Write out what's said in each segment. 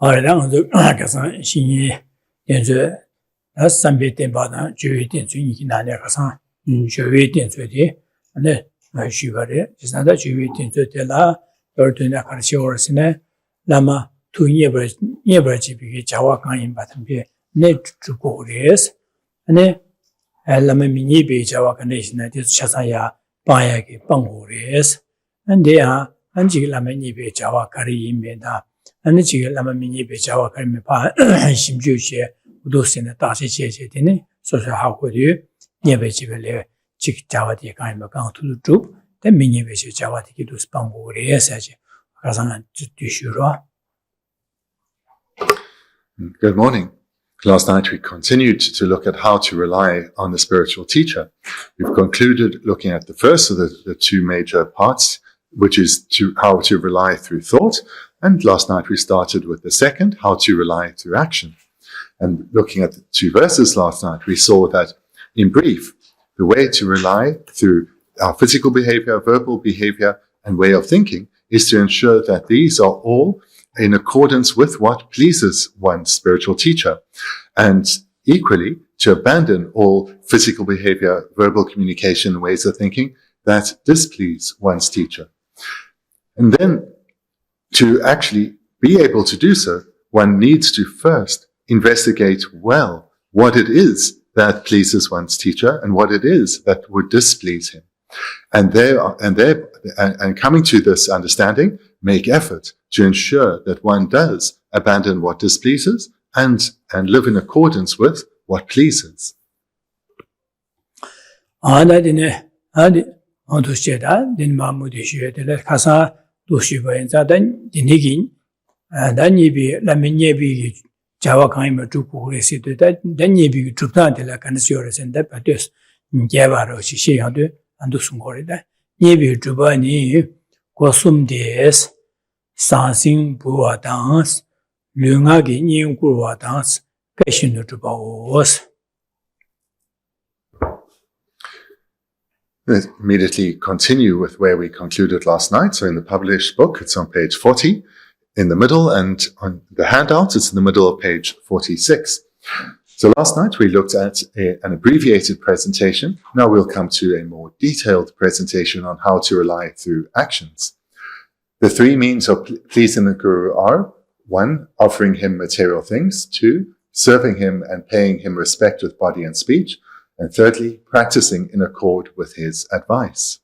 然后就가서 신이 연주 삼배 때마다 주의 된주이 나네 가서 주의 된주디 네 쉬바래 지나다 주의 된주들라 얼든나 가르치오르시네 라마 투예버지비 자와강인 받은 네 주고레스 네 라마 미니비 자와강이시나 차사야 바야기 방고레스 안데야 안지 라마 니비 자와가리입니다 아니 지금 라마 미니비 자와가리면 봐 심주시에 우도스는 다시 제제되네 소소하고요 예배집에 직 자와디 가면 강투도 때 미니비 자와디기도 방고레스지 가상한 주시로. Good morning. Last night we continued to look at how to rely on the spiritual teacher. We've concluded looking at the first of the two major parts, which is how to rely through thought. And last night we started with the second, how to rely through action. And looking at the two verses last night, we saw that, in brief, the way to rely through our physical behavior, verbal behavior, and way of thinking is to ensure that these are all in accordance with what pleases one's spiritual teacher, and equally to abandon all physical behavior, verbal communication, ways of thinking that displease one's teacher. And then to actually be able to do so, one needs to first investigate well what it is that pleases one's teacher and what it is that would displease him. And coming to this understanding, make effort to ensure that one does abandon what displeases and live in accordance with what pleases. Sansing Bua dance, Lungagi Nim Gurua dance, Geshe Thubten. Let's immediately continue with where we concluded last night. So in the published book, it's on page 40 in the middle, and on the handout, it's in the middle of page 46. So last night we looked at an abbreviated presentation. Now we'll come to a more detailed presentation on how to rely through actions. The three means of pleasing the Guru are: 1, offering him material things; 2, serving him and paying him respect with body and speech; and thirdly, practicing in accord with his advice.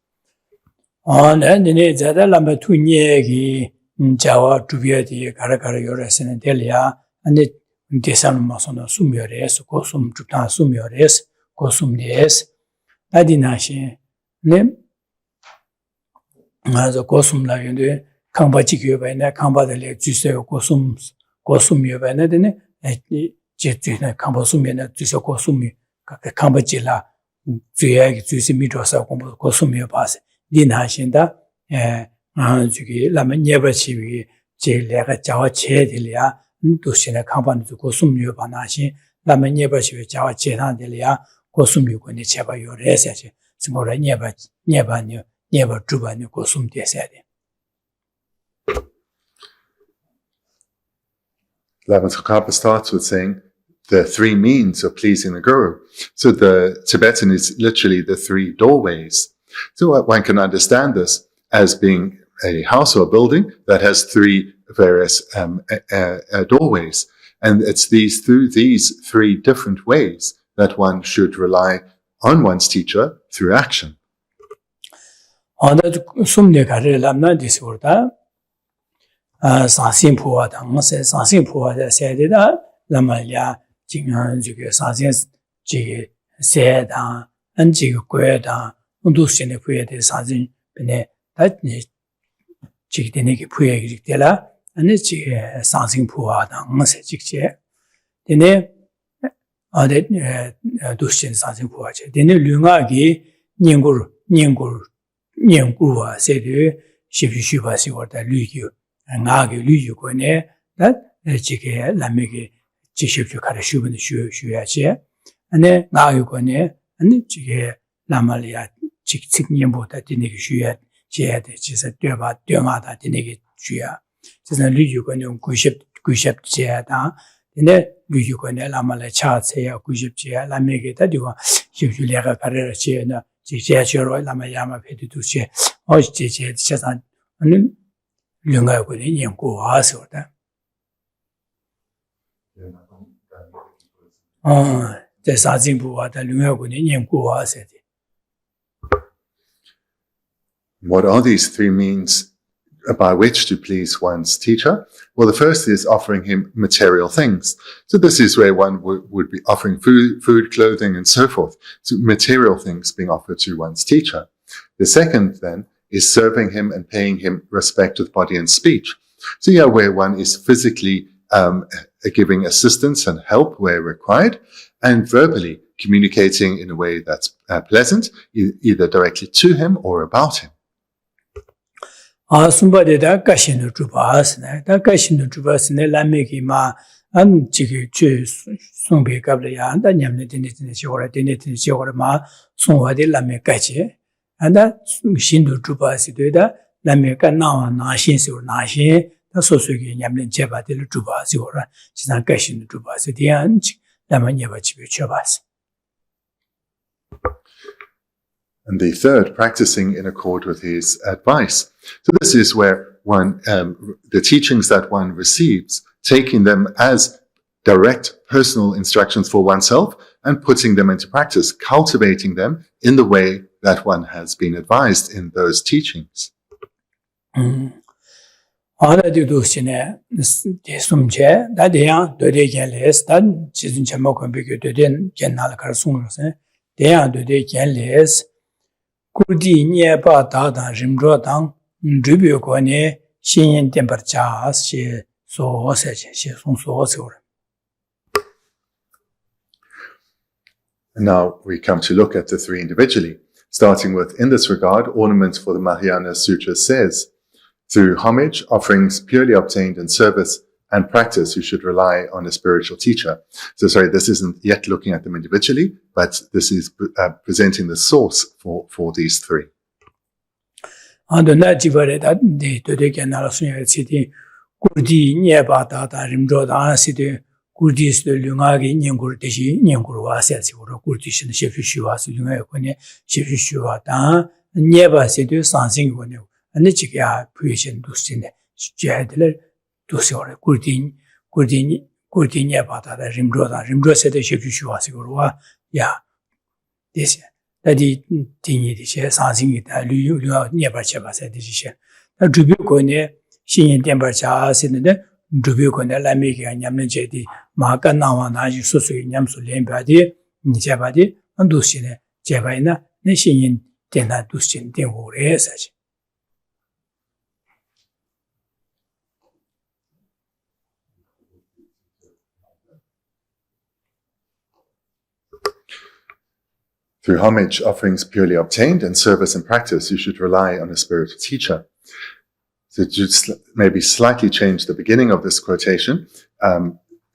As a cosum la yunde, Kamba Chikubana, Kamba de Juseo Cosums, Cosum Yuvanadine, Jetina Kambasumina, Juso Cosumi, Kambachilla, Zuyag, Jusimitosa, Cosumio Pass, Dinashinda, Anzuki, Lama never chivi, Jilaka Jawa Chedelia, Dusina Kampan to Cosumio Banashi, Lama never chivi Jawa Chedelia, Cosumio Nichaba, your research, Simora never knew. Never Trubani Kosum Desadi. Tsongkhapa starts with saying the three means of pleasing the Guru. So the Tibetan is literally the three doorways. So one can understand this as being a house or a building that has three various doorways. And it's through these three different ways that one should rely on one's teacher through action. Sumne Kare Lamna disorder Sansin Pua Dangse, Sansin Pua said it Lamaya, Jingan, Sansins, Jig, Seda, and Jig Gueda, Undusin Puya de Sansin, Bene, that Jig de Niki Puya Della, and it's Sansin Pua Dangse Jigche. The name are the Dushin Sansin Pua, the new Lungagi, Ningur. Nyangurua said, Shivishiva or the Luyu, and Nagi Luyu Gone, that Jike Lamigi, Jishu Karashuban Shuache, and then Nagi Gone, and the Jike Lamalia, Chiknyambo that didn't shuat, she had, she said, Dumata didn't shua. Just a Luyu Gone, Gushep Jeda, in the Guyukone Lamala Chatsea, Gushep Jea, Lamegeta, you are Julia Carrera Chena, Jero, Lamayama Petuche, or Jj Chatan, and Lunga Guin go ask or that. The Sazimbu, the Lunga Guin go ask it. What are these three means by which to please one's teacher? Well, the first is offering him material things. So this is where one would be offering food, clothing, and so forth. So material things being offered to one's teacher. The second, then, is serving him and paying him respect with body and speech. So yeah, where one is physically giving assistance and help where required, and verbally communicating in a way that's pleasant, either directly to him or about him. Somebody that Gashin Trubas, that Gashin Trubas, Lamiki ma, and Chiki choose Sumbi Gabria, and then Yamnitin or Dinitin ma, Sumwadi Lamikachi, and that Shindu Trubas, Lamika now, Nashin or Nashi, the Sosugi Yamlin Jeba de Trubas, or Chisan Gashin Trubas, the end, Lamanyavachi Chavas. And the third, practicing in accord with his advice. So this is where one, the teachings that one receives, taking them as direct personal instructions for oneself and putting them into practice, cultivating them in the way that one has been advised in those teachings. Kurdi nye ba da da rimro dang dribyo ko ne shin temper chas she so se she so so. Now we come to look at the three individually, starting with, in this regard, ornament for the Mahayana Sutra says, through homage, offerings purely obtained in service and practice, you should rely on a spiritual teacher. So sorry, this isn't yet looking at them individually, but this is presenting the source for these three. Kurdi bata da rimro se de shepshu wasigurwa ya this dadi tingi de che sansing da lu nyeba cheba se de che da drubyo ko ne shin temper cha se de drubyo ko ne la me ga nyamne je di ma ka na wa na ji su su nyam su len ba di ni che ba di andu shi ne je ba ina ne shin ten da du shin ten wo re sa ji. Through homage, offerings purely obtained, and service and practice, you should rely on a spiritual teacher. So just maybe slightly change the beginning of this quotation.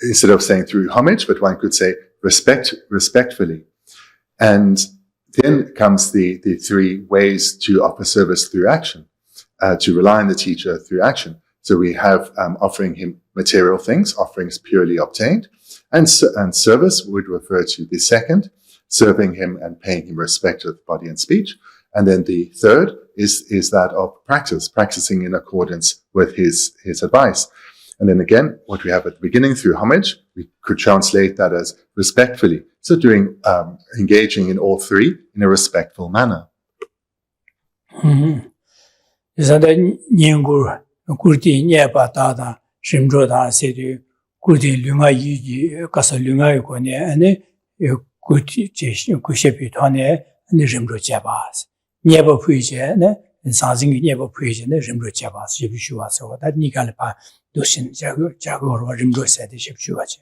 Instead of saying through homage, but one could say respectfully. And then comes the three ways to offer service through action, to rely on the teacher through action. So we have offering him material things, offerings purely obtained, and service would refer to the second, serving him and paying him respect with body and speech. And then the third is that of practice, practicing in accordance with his advice. And then again, what we have at the beginning through homage, we could translate that as respectfully. So engaging in all three in a respectful manner. Never preach, something never preach, and the Rimro Chavas, Shipshua, so that Nikalpa, Dushin, Jago, or Rimro said the Shipshuache.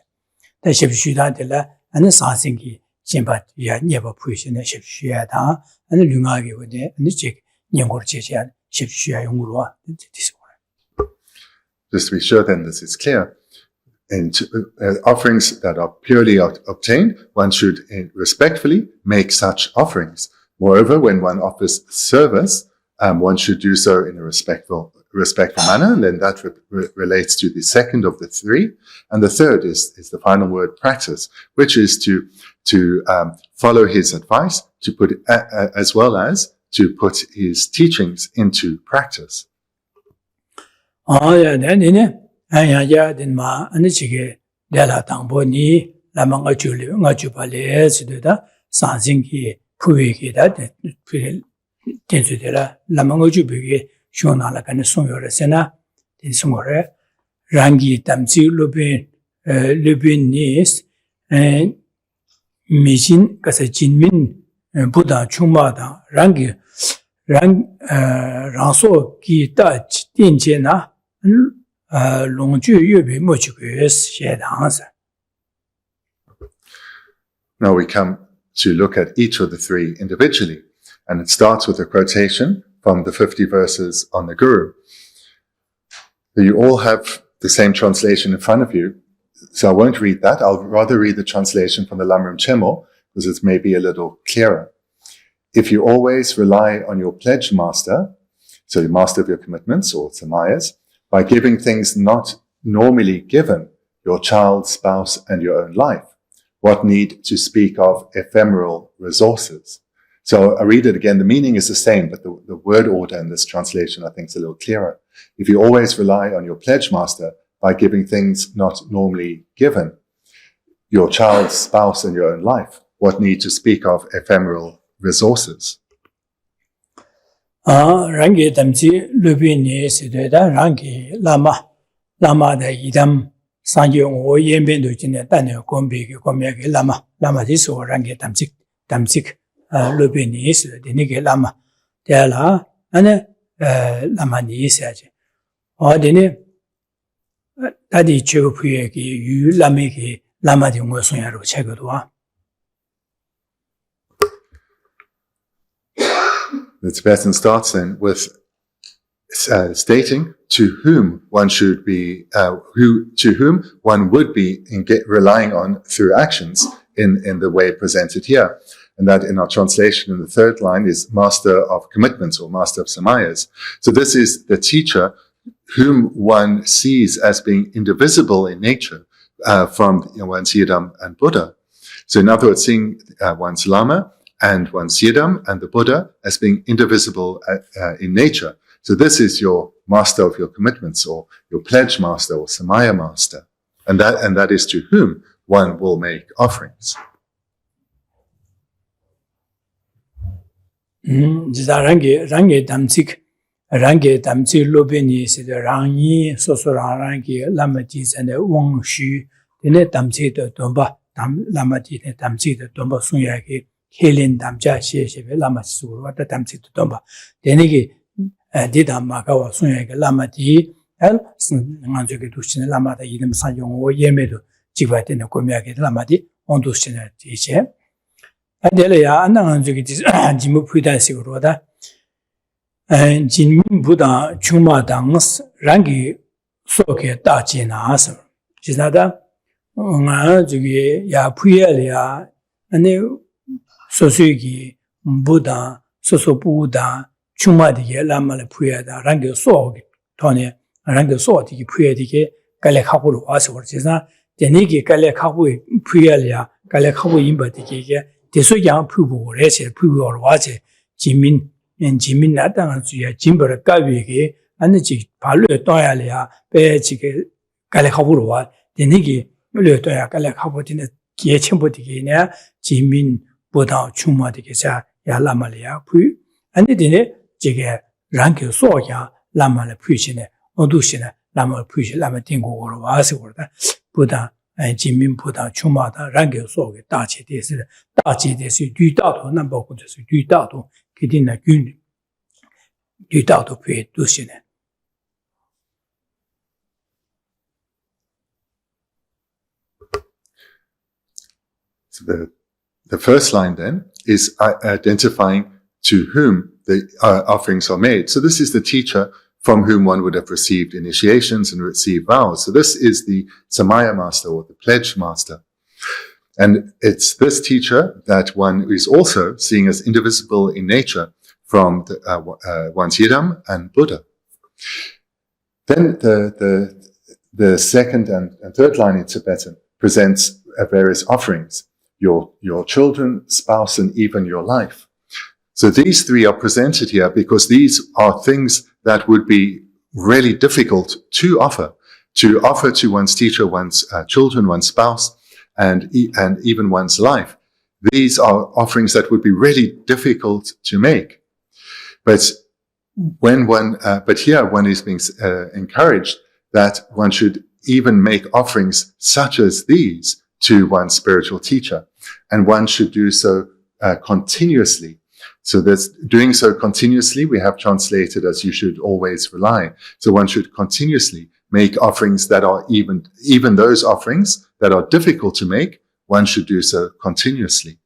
The Shipshuda de la, and the Sansingi, Simpat, ya never preach in the Shipshuata, and the Lumagi with the Nichik, Nyangor Chicha, Shipshua Yungurua, this one. Just to be sure then this is clear. And offerings that are purely obtained, one should respectfully make such offerings. Moreover, when one offers service, one should do so in a respectful manner, and then that relates to the second of the three. And the third is the final word, practice, which is to follow his advice, to put as well as to put his teachings into practice. Rangi tamsi lubin nis mijin kasa jinmin Buddha chungma da rangi rangso ki ta tinje na longju yubi mochukuyes shedangsa. Now we come to look at each of the three individually, and it starts with a quotation from the 50 verses on the Guru. You all have the same translation in front of you, so I won't read that. I'll rather read the translation from the Lamrim Chemo, because it's maybe a little clearer. If you always rely on your pledge master, so the master of your commitments or samayas, by giving things not normally given, your child, spouse, and your own life, what need to speak of ephemeral resources? So I read it again. The meaning is the same, but the word order in this translation, I think, is a little clearer. If you always rely on your pledge master by giving things not normally given, your child, spouse, and your own life, what need to speak of ephemeral resources? Rangi tamsi lubini sideda rangi lama da idam sanyo o yenbendo jine tane kombi lama diso rangi tamsik lubini sideda nige lama dela ane lama ni isaje dene tadi chego puye ki yu lame ki lama di ngo sonyaro chego doa. The Tibetan starts then with stating to whom one should be, to whom one would be relying on through actions in the way presented here. And that in our translation in the third line is master of commitments or master of samayas. So this is the teacher whom one sees as being indivisible in nature from one's Yidam and Buddha. So in other words, seeing one's Lama and one's Yidam and the Buddha as being indivisible in nature. So this is your master of your commitments or your pledge master or samaya master. And that is to whom one will make offerings. Rangi damsik lobeni sida rangi soso rangi lamaji sanda wang shu dine damsik da domba lamaji ne damsik da domba sunya ki Helin damja shebe lama suru wata damsik da domba dine ki dida magawa sunya ki lamaji nganzo ki dushine lama da ilim sanyong o yemedo jigwa dine komya ki lamaji on dushine jiche adele ya nganzo ki jimu puida sikuru da Jinmin Buddha Chuma Dangs Rangi Soke Daji Nas. Jisada Nga Jugi Ya Puyelia and Sosugi Buddha Soso Buddha Chuma de Lama Puyada Rangi Sog Tony Rangi Soti Puyadike Galekabu was or Jisa Denigi Galekabu Puyelia Galekabu Imbatike Desoyang Pubu Rese Pubu or Wache Jimin and Jimin Natansuya, Jimber Gaviki, and the Jig Palu Toyalia, Pechik Galekabura, the Nigi, Lutoya Galekabutin, Kiechimbotikina, Jimin Buddha Chuma de Kesa, Yalamalia, Pu, and the dinner, Jigger, Ranki Soya, Lama Pushine, Odushina, Lama Push, Lama Tingo or Wasiwata, Buddha, and Jimin Buddha Chuma, Ranki Soga, Dachi, this Dachi, this Dudato, number of Dudato. Kidina Gun Dudato Pue Dushine. So the first line then is identifying to whom the offerings are made. So this is the teacher from whom one would have received initiations and received vows. So this is the Samaya master or the pledge master. And it's this teacher that one is also seeing as indivisible in nature from one's Yidam and Buddha. Then the second and third line in Tibetan presents various offerings, your children, spouse, and even your life. So these three are presented here because these are things that would be really difficult to offer to one's teacher, one's children, one's spouse, and even one's life. These are offerings that would be really difficult to make. But here one is being encouraged that one should even make offerings such as these to one's spiritual teacher, and one should do so continuously. So that's doing so continuously, we have translated as you should always rely. So one should continuously make offerings that are even those offerings that are difficult to make, one should do so continuously.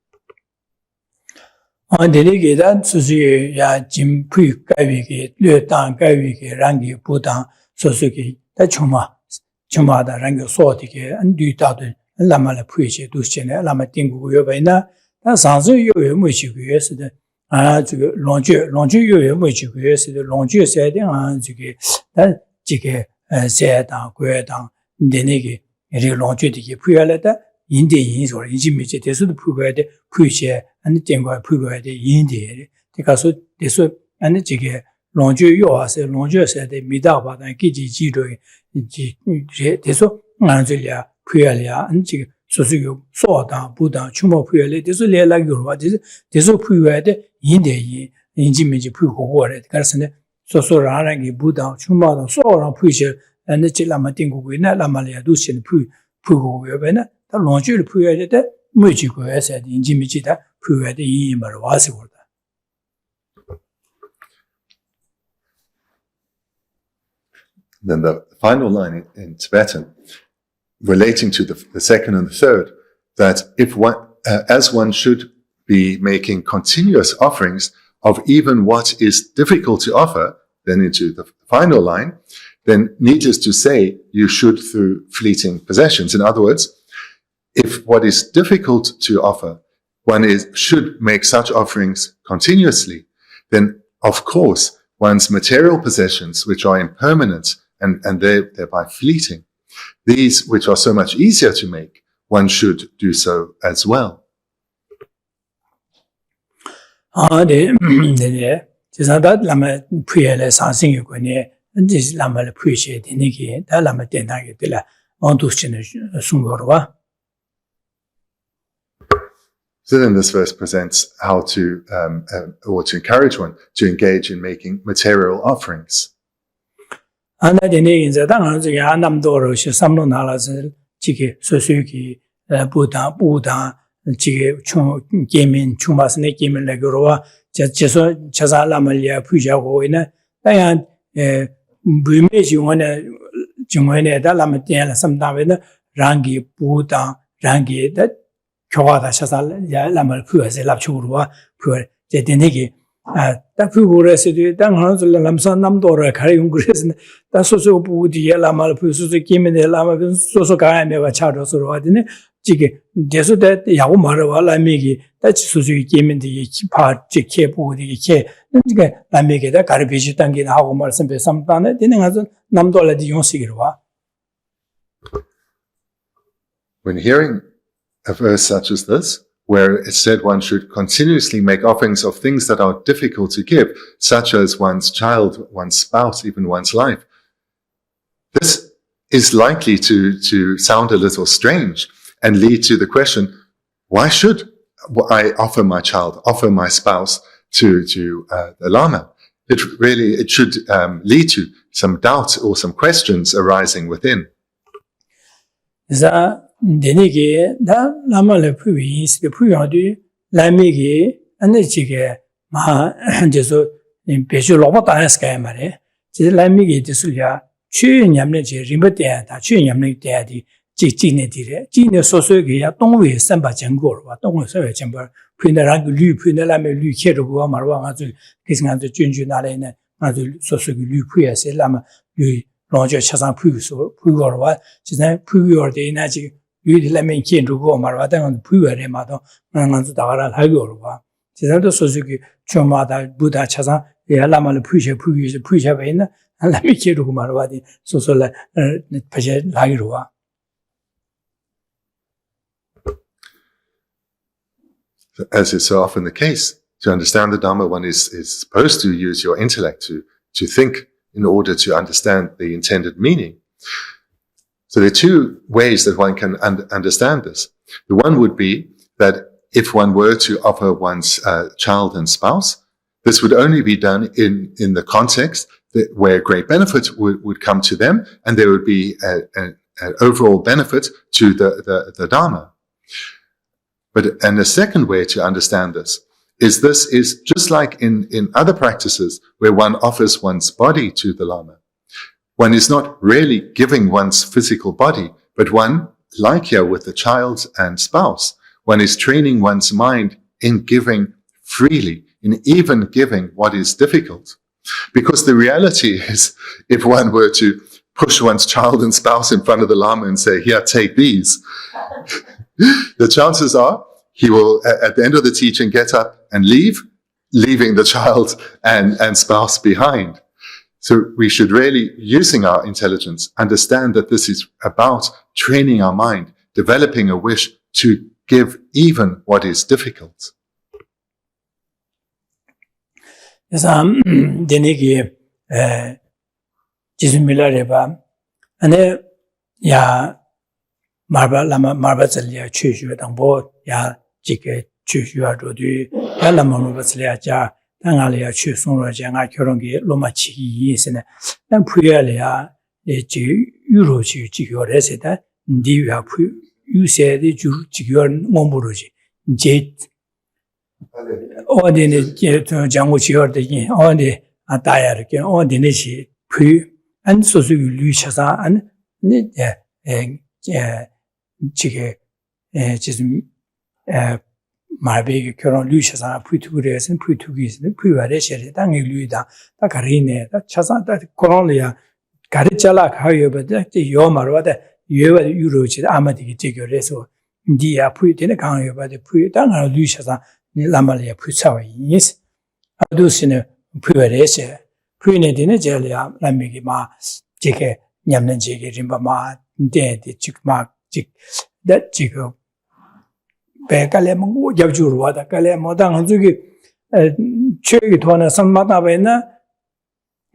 Then the final line in Tibetan, relating to the second and the third, that if one, as one should be making continuous offerings of even what is difficult to offer, then into the final line, then needless to say, you should through fleeting possessions. In other words, if what is difficult to offer, one should make such offerings continuously, then of course one's material possessions, which are impermanent and thereby fleeting, these which are so much easier to make, one should do so as well. So then this verse presents how to, or to encourage one to engage in making material offerings. When hearing a verse such as this, where it said one should continuously make offerings of things that are difficult to give, such as one's child, one's spouse, even one's life, this is likely to sound a little strange and lead to the question, why should I offer my child, offer my spouse to the Lama? It should lead to some doubt or some questions arising within. Bendigo da Lama le pui is the puyadu Lamigi and the Chige Maha Jesu in Peshu Lobata Scaimare, the Lamigi Disulia, Chu Yamneji, Rimbatia, Chu Yamnik Daddy, Jignity, Gina Sosugia, don't we Samba Jangor, don't we serve a chamber, Punarang Lu Punalame Lu Kero Marwa, kissing out the Junjunalena, Sosugi Lu Puya, say Lama Lu Roger Chasan Pu, so Pu or what, she's not Pu or the energy. You let me to go Marvatan on Pua Remato, and the Dara Hagorva. 지난도 소수기 좀마다 부다 차상 라마를 푸셔 배나 라미 기르고 말와디 소소라 파제 라기로와. As is so often the case, to understand the Dhamma, one is supposed to use your intellect to think in order to understand the intended meaning. So there are two ways that one can understand this. The one would be that if one were to offer one's child and spouse, this would only be done in the context where great benefit would come to them, and there would be an overall benefit to the Dharma. And the second way to understand this is just like in other practices where one offers one's body to the Lama. One is not really giving one's physical body, but one, like here with the child and spouse, one is training one's mind in giving freely, in even giving what is difficult. Because the reality is, if one were to push one's child and spouse in front of the Lama and say, here, take these, the chances are he will, at the end of the teaching, get up and leave, leaving the child and spouse behind. So we should really, using our intelligence, understand that this is about training our mind, developing a wish to give even what is difficult. 그래서 데니기 지수밀라레바 안에 야 말바절리아 취슈당보 야 지게 취슈아도디 야라마노바슬리아자 당알이야 취송로장아 결혼기 로마치기 예스네 난 부야리아 지 유로지 지교레세다 니야 부 유세의 주 지교는 몸부로지 이제 어디는 장고 지어더니 어디 아다야르게 어디는시 부 안소수 유리샤사 안 지게 지금 말베기 결혼 루샤사 푸투그레스는 푸투기스는 푸와레셔리 당이 루이다 다 가리네 다 차사다 코로나야 가르잘라 가요버데 요마르와데 예와 유로지 아마디기 제결해서 니야 푸이테네 강요버데 푸이 당아 루샤사 라말이야 푸차와이스 아두스네 푸와레셔 푸이네디네 제리아 라미기 마 제게 냠는 제게 림바마 데데 직마 직다 지금 배깔레몽 잡주르와다 깔레모당 저기 최기 돈에 선마다베나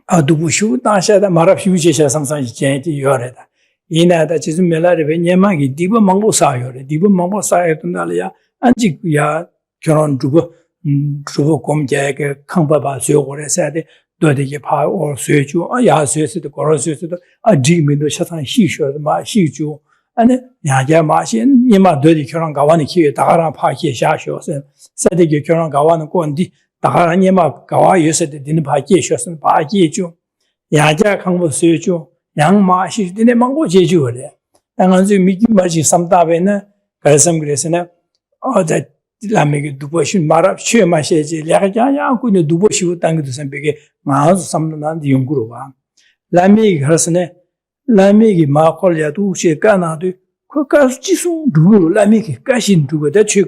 아두부슈 다샤다 마랍슈제샤 상상이 제티 요래다 이나다 지금 멜라르베 녀마기 디버 망보사요래 디버 망보사요던달이야 안지야 결혼 두고 곰제게 강바바 수요고래서데 도대게 파오 수요주 야수에서도 고로수에서도 아지민도 샤상 희쇼도 마 희주 아니 야자 마신 니마 도디 결혼 가와니 키에 다가라 파키에 샤쇼서 세대게 결혼 가와는 건디 다가라 니마 가와 예서데 디는 파키에 샤선 파키에주 야자 강보 수요주 양마시 디네 망고 제주래 당한주 미기마지 삼다베나 가슴 그래서나 어자 라메게 두보신 마랍 취마시지 야자야 꾸네 두보시고 땅도 선배게 마우스 삼는단 연구로와 라메게 그래서네 라메기 마콜야도 시가나도 그까지 지수 누구 라메기 가신 누구다 치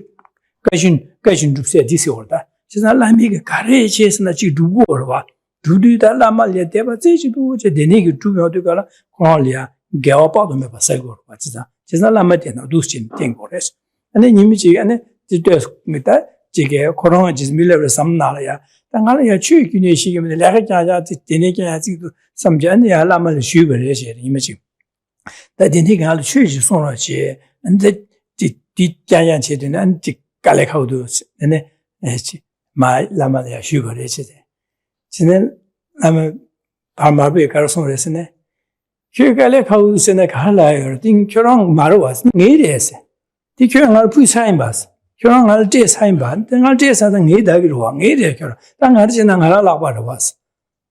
가신 줍세 디세오다 진짜 라메기 가레체스나 지 누구와 두두다 라말야 대바 제지도 제 데네기 두면도 가라 콜리아 개와파도 매 바사고 진짜 라마테나 두신 땡고레스 아니 님지 아니 지도스미다 지게 코로나 지밀레 삼나라야 당가야 취기네 시기면 내가 자자 데네기야 지도 삼전이야 라마를 쉬버려셔 이미지 다 데네기가 취지 손으로지 근데 디디자야 제도는 디 깔레카우도 네 마 라마야 쉬버려지 지는 아마 바마베 가르송레스네 쉐갈레카우스네 갈라요 딩 결혼 말로 왔어 내려서 디 결혼을 부사인 봤어 결혼할 때 사인반 등할 때 사는 게 다기로 와 내려 결혼 땅하지 지난 하나 라바로 왔어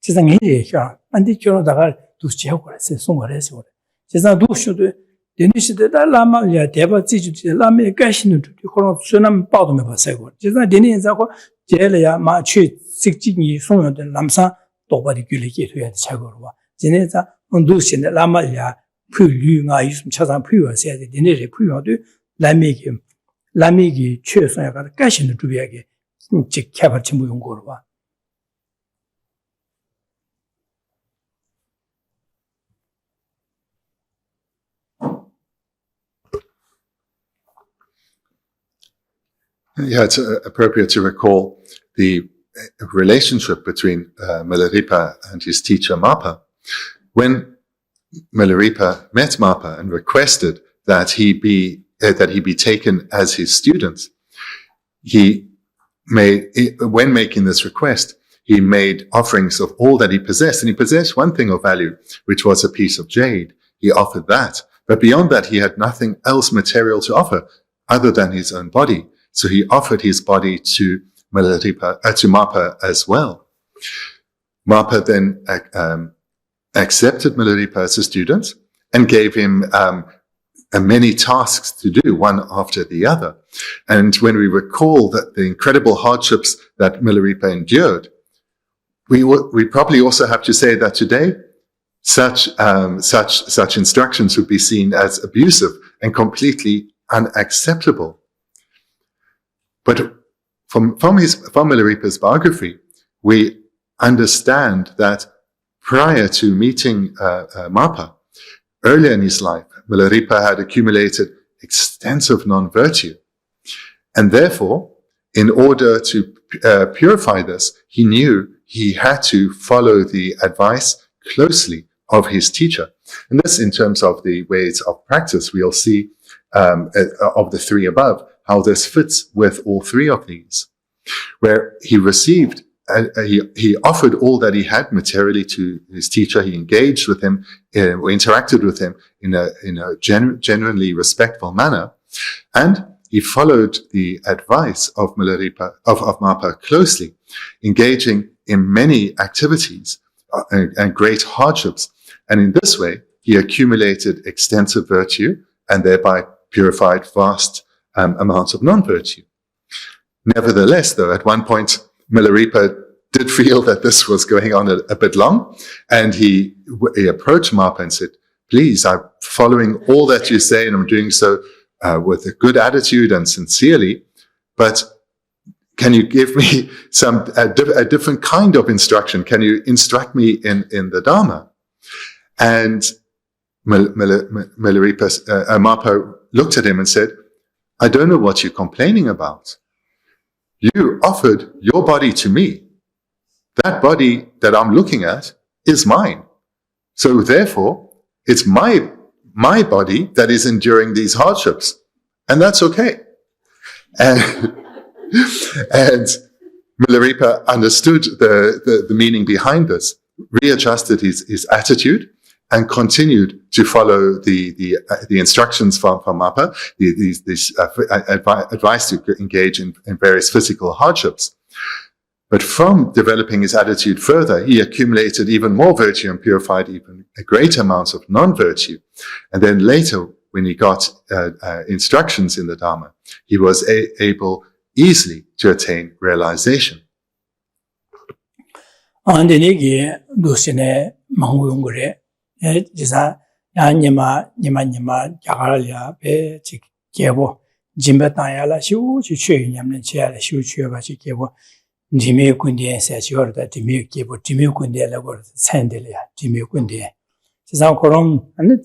지상 내려 결혼 안디 결혼다가 두시하고 그랬어 송거래서 그래 지상 두시도 데니시데 달라마야 대바 지주지 라메 가시는 그런 수남 빠도면 봤어요 지상 데니자고 제래야 마취 직진이 송연된 남사 똑바디 길리게 돼야 차고로 와 지네자 온두신데 라마야 푸류가 있음 차상 푸여서야 돼 데니레 푸여도 라메기 최선야가 가시는 주비하게 직해버 전부 연구로 봐. Yeah, it's appropriate to recall the relationship between Milarepa and his teacher Mapa. When Milarepa met Mapa and requested that he be taken as his student, when making this request, he made offerings of all that he possessed, and he possessed one thing of value, which was a piece of jade. He offered that, but beyond that, he had nothing else material to offer other than his own body. So he offered his body to Mapa as well. Mapa then accepted Milarepa as a student and gave him many tasks to do, one after the other. And when we recall that the incredible hardships that Milarepa endured, we probably also have to say that today such instructions would be seen as abusive and completely unacceptable. But from Milarepa's biography, we understand that prior to meeting Mapa, earlier in his life, Milarepa had accumulated extensive non-virtue. And therefore, in order to purify this, he knew he had to follow the advice closely of his teacher. And this, in terms of the ways of practice, we'll see of the three above, how this fits with all three of these, where he received, he offered all that he had materially to his teacher. He engaged with him, interacted with him in a genuinely respectful manner, and he followed the advice of Milarepa, of Mapa closely, engaging in many activities and great hardships. And in this way, he accumulated extensive virtue and thereby purified vast amounts of non-virtue. Nevertheless, though, at one point, Milarepa did feel that this was going on a bit long, and he approached Mapa and said, please, I'm following all that you say, and I'm doing so with a good attitude and sincerely, but can you give me a different kind of instruction? Can you instruct me in the Dharma? And Mapa looked at him and said, I don't know what you're complaining about. You offered your body to me. That body that I'm looking at is mine. So therefore, it's my body that is enduring these hardships. And that's okay. And Milarepa understood the meaning behind this, readjusted his attitude, and continued to follow the instructions from Mapa, this advice to engage in various physical hardships. But from developing his attitude further, he accumulated even more virtue and purified even a greater amounts of non-virtue. And then later, when he got instructions in the Dharma, he was able easily to attain realization. 지사 야니마 야갈이야 배 지게보 짐바타야라 시우치 최냠는 지야라 시우치여가 지게보 지미 군디에 세시거다 지미 게보 지미 군디에라고 산들이야 지미 군디에 지사 그럼 아니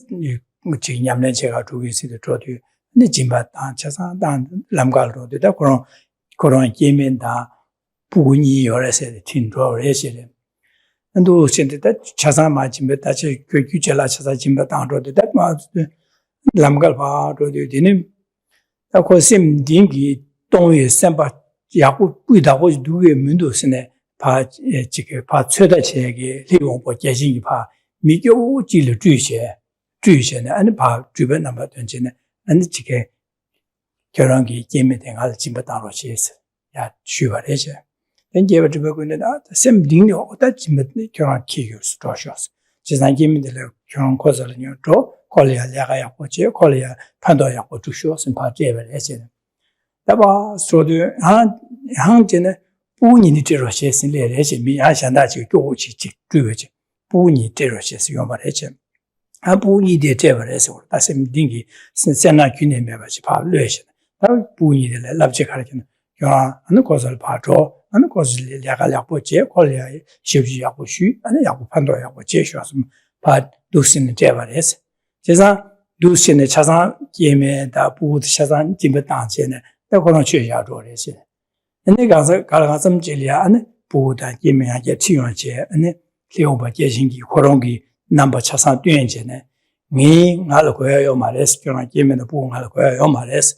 지냠는 제가 두고 있어도 저도 근데 짐바타 차사단 람갈로 되다 그런 게면다 부군이 열어서 tindo를 해시래 또 신데다 차사 맞으면 다시 그 규제라 차사 짐바 당로도 막 람갈 바로 되는 고심 딩기 동의 선바 야고 뿌이다고 누구의 문도스네 바 지게 바 최다 제게 리용보 계신이 바 미교 지를 주셔네 아니 바 주변 남아 던지네 아니 지게 결혼기 게임에 대한 짐바 당로 시에서 야 주발해져 enjever to go in the same thing or that Jimmy Kuran Kigus, Joshua. Jisan Jimmy the Kuran Kozal in your draw, Colia Laga Yapoche, Colia Pandoya or two shows and part ever lesson. That was so the Hangin Puni terrorist in the lesson, me, I shall not go to it. Puni terrorist, you are legend. A Puni de terrorist or that same dingy since Sena Cunin members population. That Puni the Labjak 안 것을 봐줘. 안 것을 내가 약보 제 콜이야. 쉽지 약보 쉬. 아니 약보 판도 약보 제셔서 봐 두신의 제발했어. 제가 두신의 차상 예매다 부드 차상 집에 당전에 그거는 취야 줘래서. 근데 가서 좀 질이야. 아니 부다 예매하게 튀어제. 아니 기호바 계신기 고롱기 넘버 차상 tuyен제네. 미 나를 거야요 말했어. 그냥 예매는 부응 할 거야요 말했어.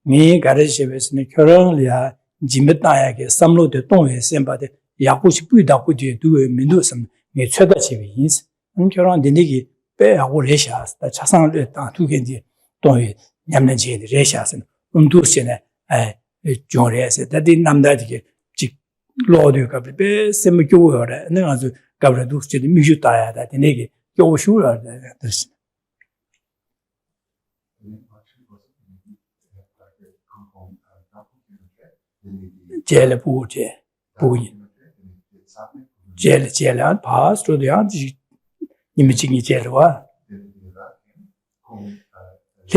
미 가르치베스네 결혼이야 짐베다야게 삼로데 동에 셈바데 야고시 뿌이다고디 두에 민도섬 미 최다치비 인스 결혼 된디기 빼하고 레샤스 다 차상을 다 두겐디 동에 냠는지 레샤스는 음두시네 조레스 다디 남다디게 직 로드가 베 셈교어라 내가 저 가브라도 스티디 미주다야다 되네게 교슈라 됐어. 제일 부제 부인 제일 파스토디안 이미징이 제일와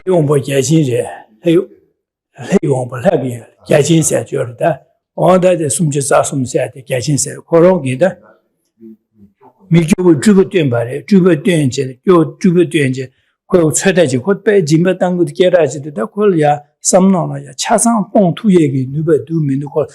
해용보 계신제 해용보 하기 계신세 저다 어다데 숨지사 숨세데 계신세 고롱기다 미주부 주부된 말에 주부된제 요 주부된제 그 최대지 곧배 짐바 당고도 계라지다 콜야 삼노나야 차상 봉투 얘기 누베 두민도 걸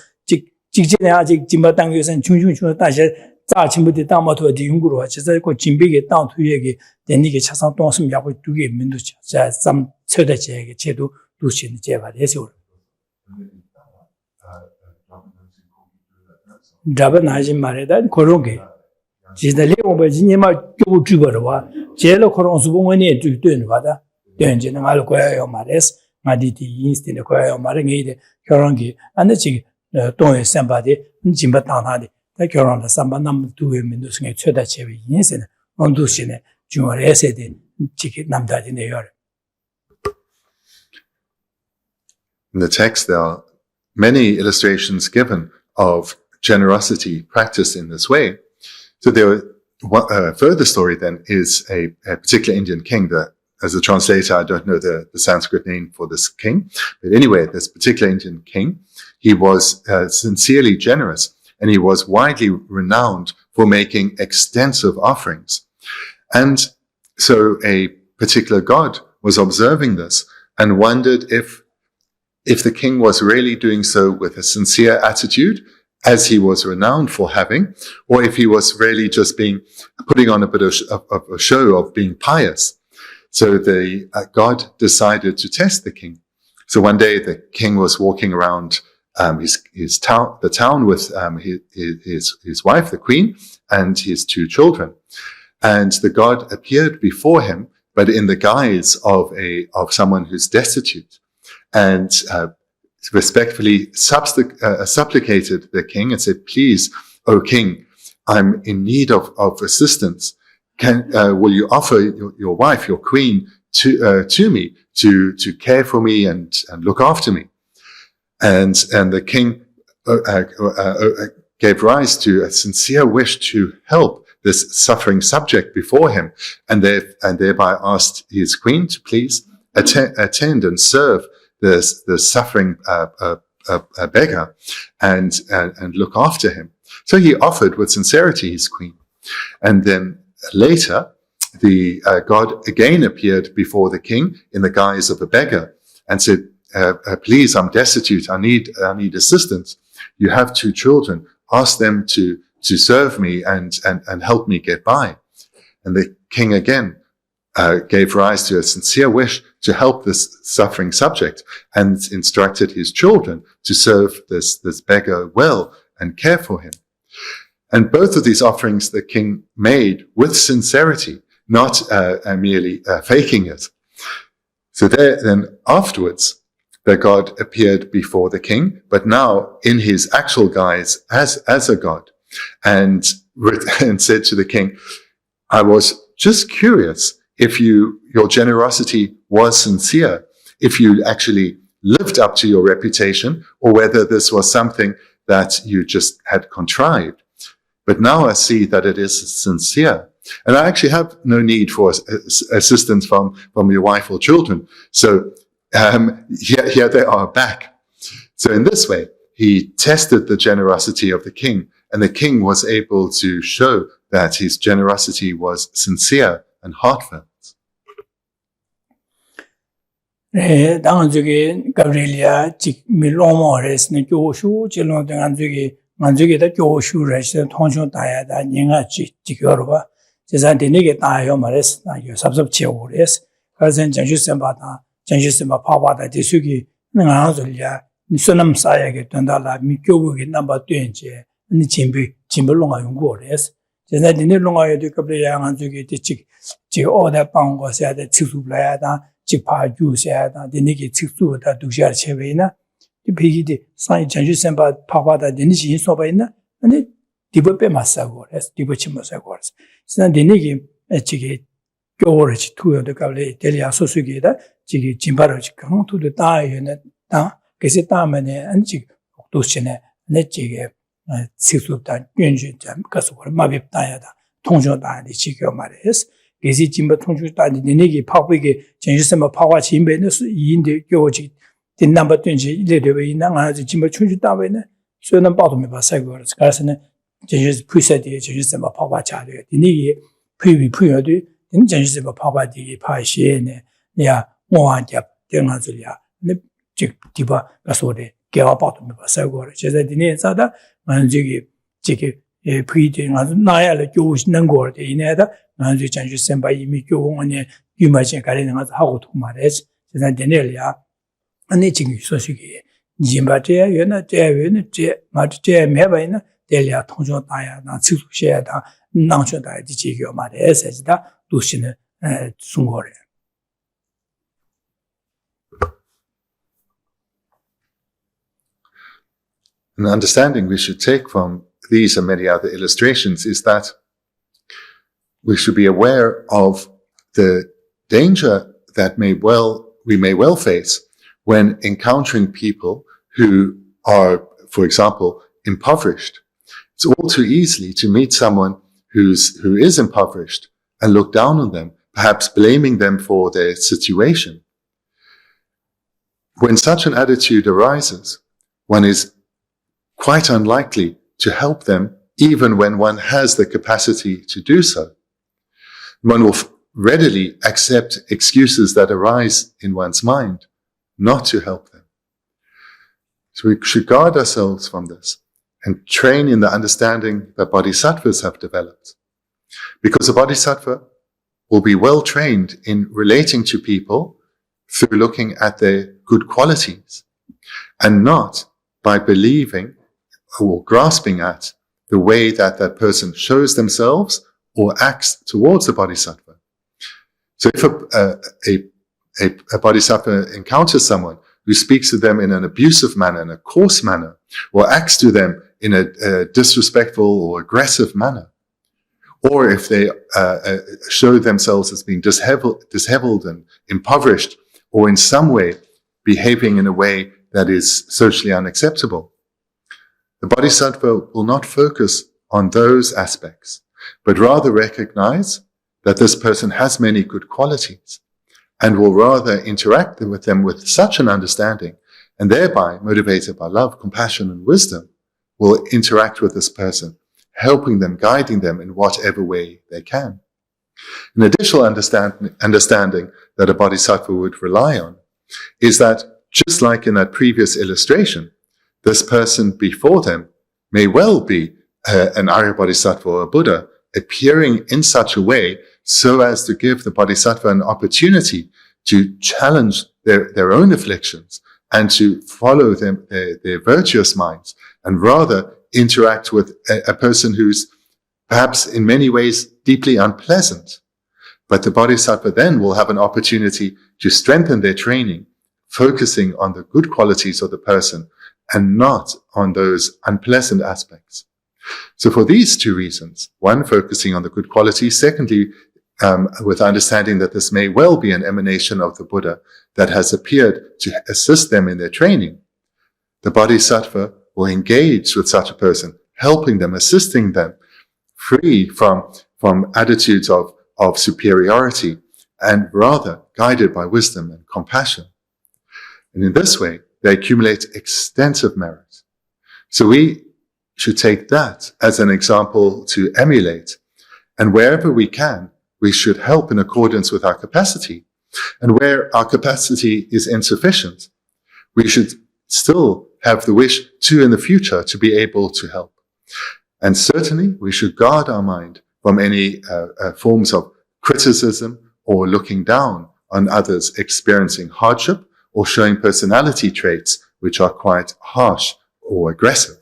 직전에 아직 짐바 당교선 중중중 다시 자침부터 담아도디 연구로 하셔서 그 짐비게 당투 얘기 된이게 차상 동심 약을 두개 민도 자삼 최대지 얘기 제도 두신 제발해서 잡아나지 말에다 그런게 지들이 오버지니마 교 주버와 제일 그런 수봉원에 주된 거다 된지는 알 거예요 말했어 마디티 인스틴의 거예요 말은 이게 결혼기 안되지 동에 셈바디 짐바 당하디 결혼을 삼반남 두에 민도승의 최다 제비 인생은 온두신의 중얼 에세디 지기 남다디네요. In the text, there are many illustrations given of generosity practiced in this way. So there, further story then is a particular Indian king that, as a translator, I don't know the Sanskrit name for this king. But anyway, this particular Indian king, he was sincerely generous and he was widely renowned for making extensive offerings. And so a particular god was observing this and wondered if the king was really doing so with a sincere attitude, as he was renowned for having, or if he was really just putting on a bit of a show of being pious. So the god decided to test the king. So one day the king was walking around the town with his wife, the queen, and his two children. And the god appeared before him, but in the guise of someone who's destitute, and respectfully supplicated the king and said, "Please, O king, I'm in need of assistance. Will you offer your wife, your queen, to me to care for me and look after me?" And the king gave rise to a sincere wish to help this suffering subject before him, and thereby asked his queen to please attend and serve the suffering beggar and look after him. So he offered with sincerity his queen. And then later, the god again appeared before the king in the guise of a beggar and said, "Please, I'm destitute. I need assistance. You have two children. Ask them to serve me and help me get by." And the king again gave rise to a sincere wish to help this suffering subject and instructed his children to serve this beggar well and care for him. And both of these offerings the king made with sincerity, not merely faking it. So then afterwards, the god appeared before the king, but now in his actual guise as a god, and said to the king, "I was just curious if your generosity was sincere, if you actually lived up to your reputation, or whether this was something that you just had contrived. But now I see that it is sincere. And I actually have no need for assistance from your wife or children. So here they are back." So in this way, he tested the generosity of the king, and the king was able to show that his generosity was sincere and heartfelt. 당한 저기 가브리엘이야 직 밀로모레스는 교슈 질로 등한 저기 만족이다 교슈레스 통신 다야다 닝아 지겨로 봐 제산데 네게 다요 말레스 나요 삽삽치오레스 그래서 정주선바다 정주선바 파바다 디수기 나가들이야 니선남 사야게 된다라 미교국이 넘버 20제 니 진불롱아 연구레스 제산데 네롱아에도 가브리엘이야 한 저기 지 오다 방고세다 치수블야다 직파 주세다 되니게 직수다 두샤 체베이나 이 베기디 사이 전주 셈바 파바다 되니지 소바이나 아니 디버페 마사고 레스 디버치 마사고 레스 지난 되니게 지게 교월지 투여도 가래 데리아 소수기다 지게 진바로 강투도 다이네 다 그래서 다음에 안지 도시네 내 지게 직수다 연주 점 가서 마비다야다 통조다니 지겨 말레스 계시 진바 통주 따니 내게 파고게 전주선마 파와 진배는 이인데 교지 된 넘버 20 이래되어 있는 아주 진바 통주 따위는 소는 봐도면 봐서고 그래서는 전주 부서디에 전주선마 파와 자료 내게 부여도 전주선마 파와디 파시에네 야 뭐한테 되나들이야 네 디바 가서래 개와 봐도면 봐서고 그래서 디네 사다 만지기 지게 부이된 아주 나야를 교시는 거를 이내다 나중에 전주 선바 이미 교원에 유마진 가리는 거 하고 또 말해서 제가 되네야 아니 지금 소식이 진바제 연나제 맞제 매바이나 될야 통조 다야 나 직수셔야다 낭셔다 지지교 말해서 지다 도시는 순거래 An understanding we should take from these and many other illustrations is that we should be aware of the danger that we may well face when encountering people who are, for example, impoverished. It's all too easy to meet someone who is impoverished and look down on them, perhaps blaming them for their situation. When such an attitude arises, one is quite unlikely to help them even when one has the capacity to do so. One will readily accept excuses that arise in one's mind not to help them. So we should guard ourselves from this and train in the understanding that bodhisattvas have developed. Because a bodhisattva will be well trained in relating to people through looking at their good qualities and not by believing or grasping at the way that that person shows themselves or acts towards the bodhisattva. So if a bodhisattva encounters someone who speaks to them in an abusive manner, in a coarse manner, or acts to them in a disrespectful or aggressive manner, or if they show themselves as being disheveled and impoverished, or in some way behaving in a way that is socially unacceptable, the bodhisattva will not focus on those aspects, but rather recognize that this person has many good qualities and will rather interact with them with such an understanding, and thereby, motivated by love, compassion, and wisdom, will interact with this person, helping them, guiding them in whatever way they can. An additional understanding that a bodhisattva would rely on is that, just like in that previous illustration, this person before them may well be an Arya Bodhisattva or a Buddha, appearing in such a way so as to give the Bodhisattva an opportunity to challenge their own afflictions and to follow them, their virtuous minds, and rather interact with a person who's perhaps in many ways deeply unpleasant. But the Bodhisattva then will have an opportunity to strengthen their training, focusing on the good qualities of the person and not on those unpleasant aspects. So for these two reasons, one, focusing on the good qualities, secondly, with understanding that this may well be an emanation of the Buddha that has appeared to assist them in their training, the Bodhisattva will engage with such a person, helping them, assisting them, free from attitudes of superiority, and rather guided by wisdom and compassion. And in this way, they accumulate extensive merit. So we should take that as an example to emulate. And wherever we can, we should help in accordance with our capacity. And where our capacity is insufficient, we should still have the wish to, in the future, to be able to help. And certainly, we should guard our mind from any forms of criticism or looking down on others experiencing hardship or showing personality traits which are quite harsh or aggressive.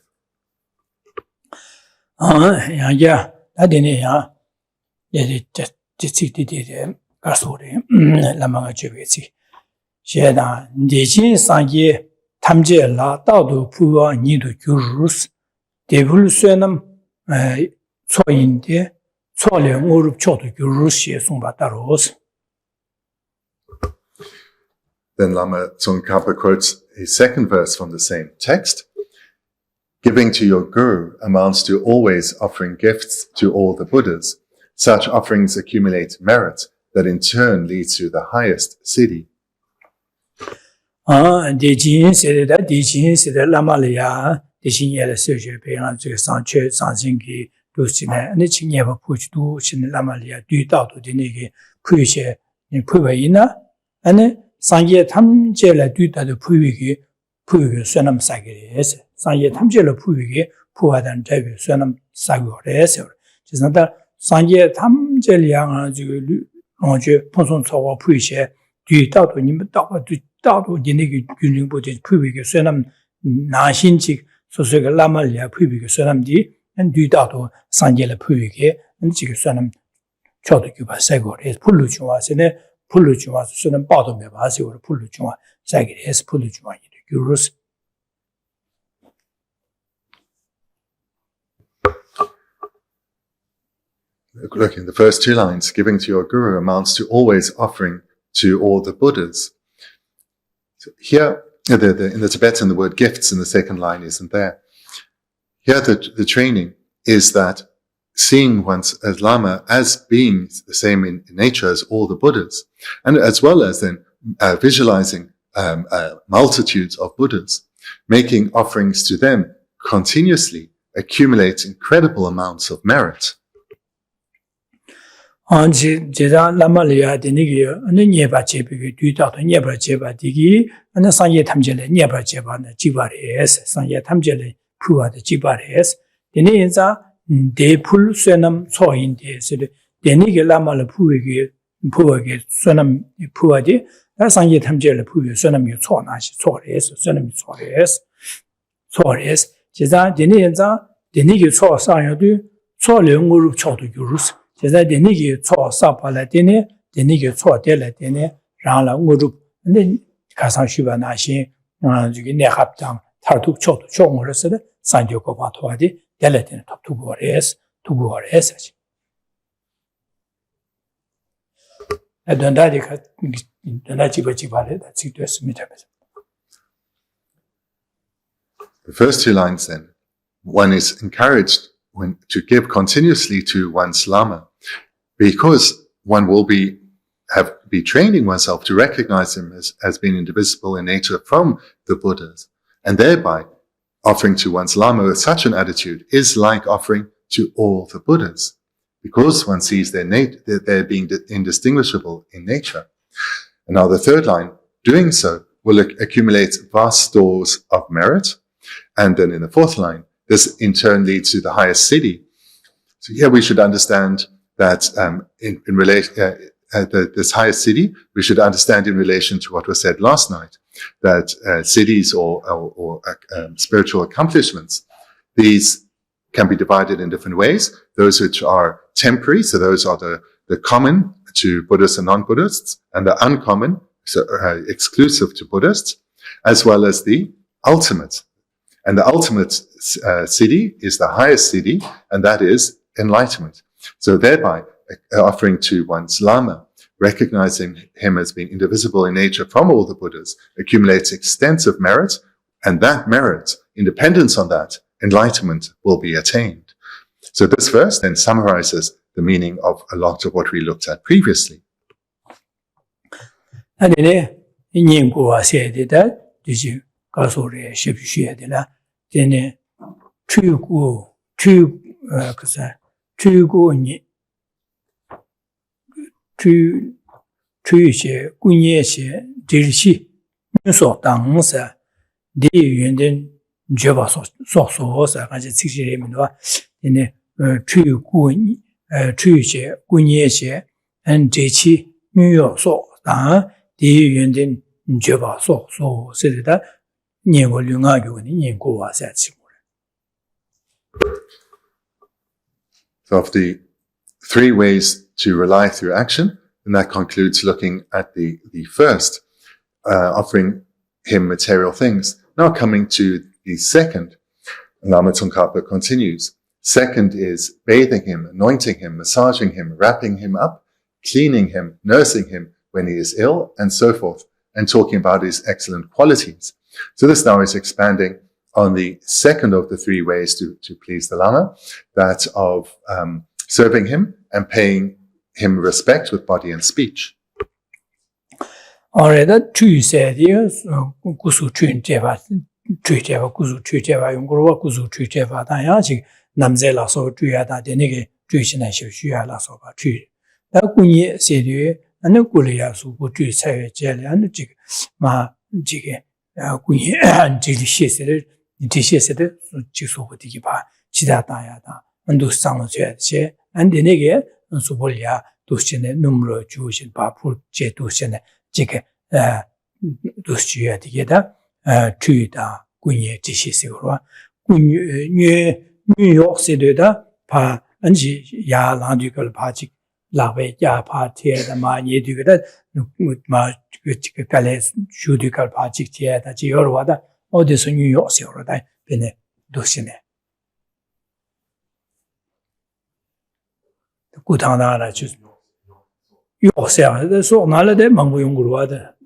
Then Lama Tsongkhapa quotes a second verse from the same text. Giving to your guru amounts to always offering gifts to all the Buddhas. Such offerings accumulate merit that in turn leads to the highest siddhi. Sangye tamje la duta de puigi sunam sagres. Sangye tamje la puigi puadan jabi sunam sagres. Jisnada sangye tamje liang lonje ponson sawa puige duta to nim dawa duta to dinigi gyuning bodi puigi sunam nashinchi sosoga lama lia puigi sunam di and duta to sangye la puigi and chig sunam chodo gyuba sagres. Pulu chwa sene Pulu chuma sunan bado me basi or pulu chuma sagres pulu chuma gurus. Look, in the first two lines, giving to your guru amounts to always offering to all the Buddhas. So here, in the Tibetan, the word gifts in the second line isn't there. Here, the training is that seeing one's as Lama as being the same in nature as all the Buddhas, and as well as then visualizing multitudes of Buddhas, making offerings to them continuously accumulates incredible amounts of merit. Depul sunam soin de denige lama la puige sunam puade, sangye tamje la puige sunam yu so na shi sunam sores. Jeza denige so sang yu so le nguru chodu gurus. Jeza denige so sa pala denige so de la rang la nguru ne kasang shuba na shi jugi ne haptang tartuk chodu chongurus de sangye ko ba toade Deletin top to Gores. I don't The first two lines then, one is encouraged to give continuously to one's Lama, because one will be training oneself to recognize him as being indivisible in nature from the Buddhas, and thereby offering to one's Lama with such an attitude is like offering to all the Buddhas, because one sees their being indistinguishable in nature. And now the third line, doing so will accumulate vast stores of merit. And then in the fourth line, this in turn leads to the highest siddhi. So here we should understand that in relation this highest siddhi, we should understand in relation to what was said last night, that siddhis or spiritual accomplishments, these can be divided in different ways. Those which are temporary, so those are the common to Buddhists and non-Buddhists, and the uncommon, so exclusive to Buddhists, as well as the ultimate. And the ultimate siddhi is the highest siddhi, and that is enlightenment. So thereby, offering to one's Lama, recognizing him as being indivisible in nature from all the Buddhas, accumulates extensive merit, and that merit, in dependence on that, enlightenment will be attained. So this verse then summarizes the meaning of a lot of what we looked at previously. So of the 3 ways to rely through action, and that concludes looking at the first, offering him material things. Now coming to the second, Lama Tsongkhapa continues. Second is bathing him, anointing him, massaging him, wrapping him up, cleaning him, nursing him when he is ill, and so forth, and talking about his excellent qualities. So this now is expanding on the second of the 3 ways to please the Lama, that of serving him and paying him respect with body and speech. Alright, two said yes, Gusu Trin Jeva, Gusu Tujeva, Yungurua, Gusu Tujeva, Dayaji, Namzela so Tuyada, the Nigga, Tuition and Shua Lasoba tree. That Gunye said you, and the Gulia so good to say jelly and the jig, Ma jiggy, Gunye and Jilly she said it, she said it, Jisu Tikipa, Chida Dayada, and do some of it, and the Nigga, and Subolia, Dushin, numero Jewish and Papu, Jetushin. Jike dusjuya digeda tuida kunye jishi sigurwa kunye New York City da pa anji ya landukal pa jik lawe ya pa tie da ma ye digeda ma jike kale shudukal pa jik tie da ji yorwa da odis New York sigurwa da bene dushine gutangda la ju 요새는 소나라데 망고용구로와다.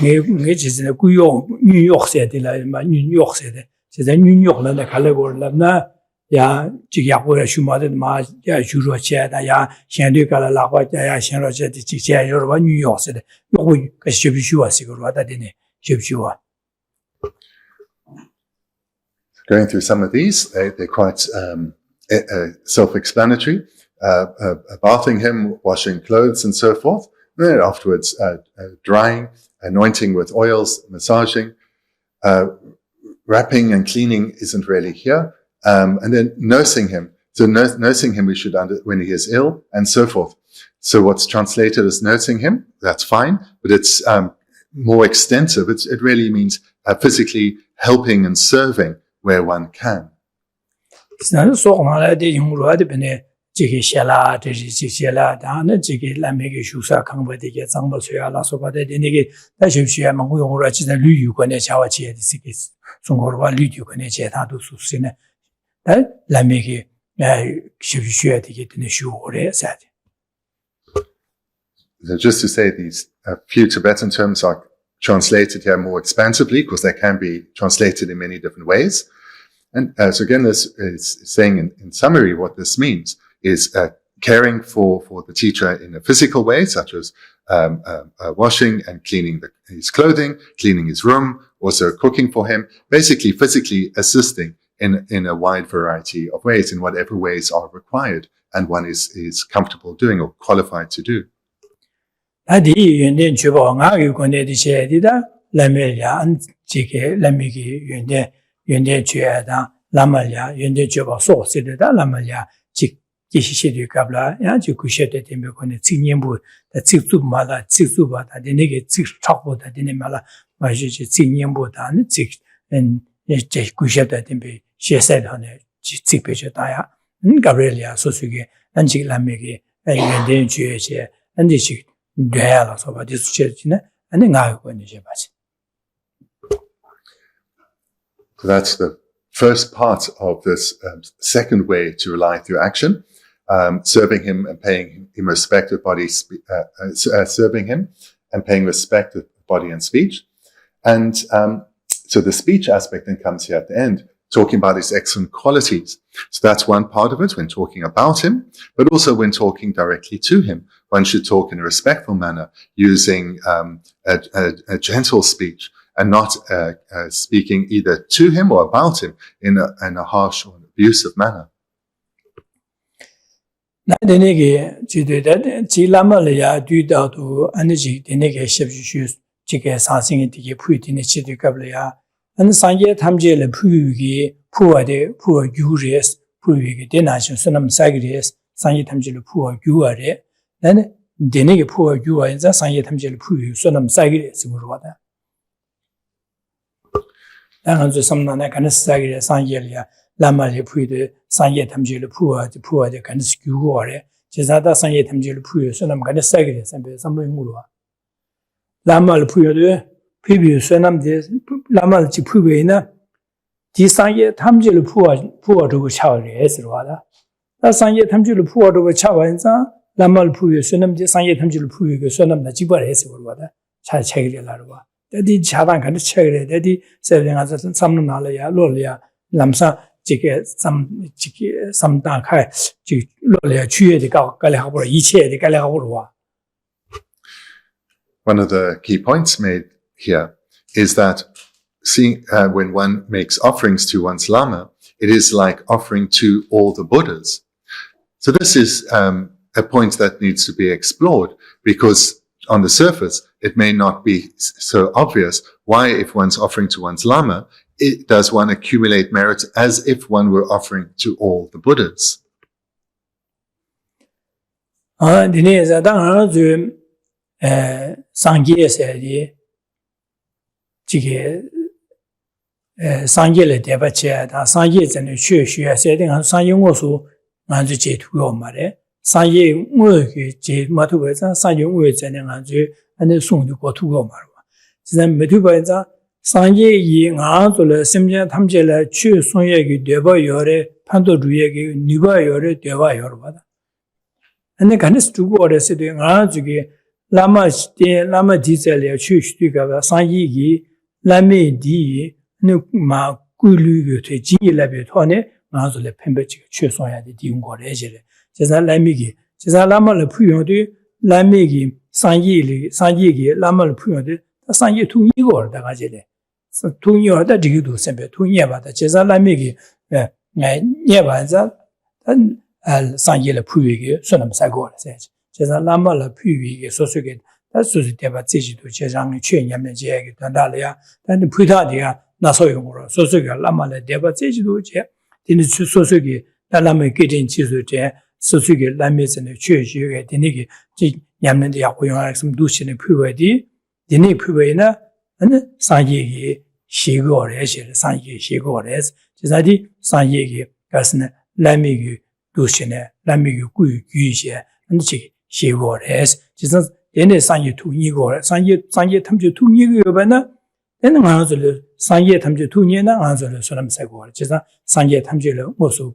네 지진에 구요 뉴욕세들라 마 뉴욕세데. 제가 뉴욕란에 갈래고라나 야 지야고야 슈마데 마야 주로체다 야 현대가라 라과야 현로제데 지야 여러분 뉴욕세데. 요거 그 쉽슈와시고로와다 되네. 쉽슈와. Going through some of these, they're quite self-explanatory. Bathing him, washing clothes, and so forth. And then afterwards, drying, anointing with oils, massaging, wrapping and cleaning isn't really here. And then nursing him. So nursing him, we should when he is ill, and so forth. So what's translated as nursing him, that's fine, but it's more extensive. It really means physically helping and serving where one can. Jiki shela, jiki shela, dana jiki lamigi shusa kangba dike zangba suya la soba de nigi da shibshuya mangu yongura jida lu yu kone chawa chiye di siki sungorwa lu yu kone chiye tatu susine da lamigi shibshuya dike dine shu ore sadi. So just to say, these few Tibetan terms are translated here more expansively because they can be translated in many different ways. And so again, this is saying in summary what this means is caring for the teacher in a physical way, such as washing and cleaning his clothing, cleaning his room, also cooking for him, basically physically assisting in a wide variety of ways, in whatever ways are required and one is comfortable doing or qualified to do. Geshe Kabla, ya Geshe Thubten Rabten, Tsingyenbu, the Tsingzubmala, Tsingzuba, the Nege Tsingkhapa, the Nemala, Maji Tsingyenbu, and Tsing, and Geshe Thubten she said on a Tsingpejataya, and Gabrielia, Sosuge, and Chilamegi, and then Juche, and the Chik, Dialas over this church, and then I went to Jabas. So that's the first part of this second way to rely through action. Serving him and paying him respect with body, serving him and paying respect with body and speech. And so the speech aspect then comes here at the end, talking about his excellent qualities. So that's one part of it when talking about him, but also when talking directly to him. One should talk in a respectful manner, using a gentle speech and not speaking either to him or about him in a harsh or abusive manner. Na denege jide ji lama le ya du da do anji denege shib shu jige sa sing dige phu dine chi de kab le ya an sang ye tham je le phu gi phu wa de phu yu res phu gi de na shu sunam sa gi res sang ye tham je le phu yu wa de nan denege phu yu wa za sang ye tham je le phu yu sunam sa gi res gu ro da dan zo sam na na kan sa gi sang ye le ya Lama le phu de sang ye tham je le phu de kan sku go re je za da sang ye tham je le phu so nam kan sa ge de sam be sam lo ngu lo Lama le phu de phi bi so nam de Lama le chi phu be na ji sang ye tham je le phu do go cha re so wa da sang ye tham je le phu do go cha wa za Lama le phu so nam de sang ye tham je le phu ge so nam da ji ba re so wa da cha che ge la ro ba de cha dan kan che ge de se le nga sam na la ya lo le ya lam sa some大概就落了区域的搞改了好不一切的改了好不多。 One of the key points made here is that seeing when one makes offerings to one's Lama, it is like offering to all the Buddhas. So this is a point that needs to be explored, because on the surface it may not be so obvious why, if one's offering to one's Lama, does one accumulate merit as if one were offering to all the Buddhas? ဒီနေ့က当然就上界些的这个上界的对不起他上界真的学些的上界我说俺就解脱了嘛的上界我给解嘛头个上界我真的俺就俺那送的过脱了嘛现在没头个这 상계 이 나도를 심지어 탐제를 취 손예기 되버 요래 판도 주예기 니바 요래 되바 요래 받아. 근데 간스 두고 어렸을 때 나중에 라마 디젤에 취슈가 상계기 라메디 마 꾸르게 되 지일라베 토네 나도를 펜베지 취 손야디 디운 거래 제래. 제가 라미기 제가 라마를 부여도 라미기 상계기 라마를 부여도 상계 통이 거를 다가 제래. 통이 어다 지기도 선배 통이 받아 제가 라미기 예 받아 단 상계를 부위게 손님 사고 그래서 제가 라마를 부위게 소소게 다 소소 대바 제지도 제장의 최념의 제약이 단달이야 근데 부다디가 나서용으로 소소게 라마를 대바 제지도 제 되는 소소게 라마의 개진 지수제 소소게 라미에서는 최주의 되는게 냠는데 약고용할 좀 두시는 부위디 되는 부위나 ane sangye shigo re shi sangye shigo re jizadi sangye gasne lami du shine lami gu yu she ane chi shigo re jizan ene sangye tu ni go sangye tamje tu ni go ba na ene nga zo le sangye tamje tu ni na nga zo le so lam sa go jizan sangye tamje le mo so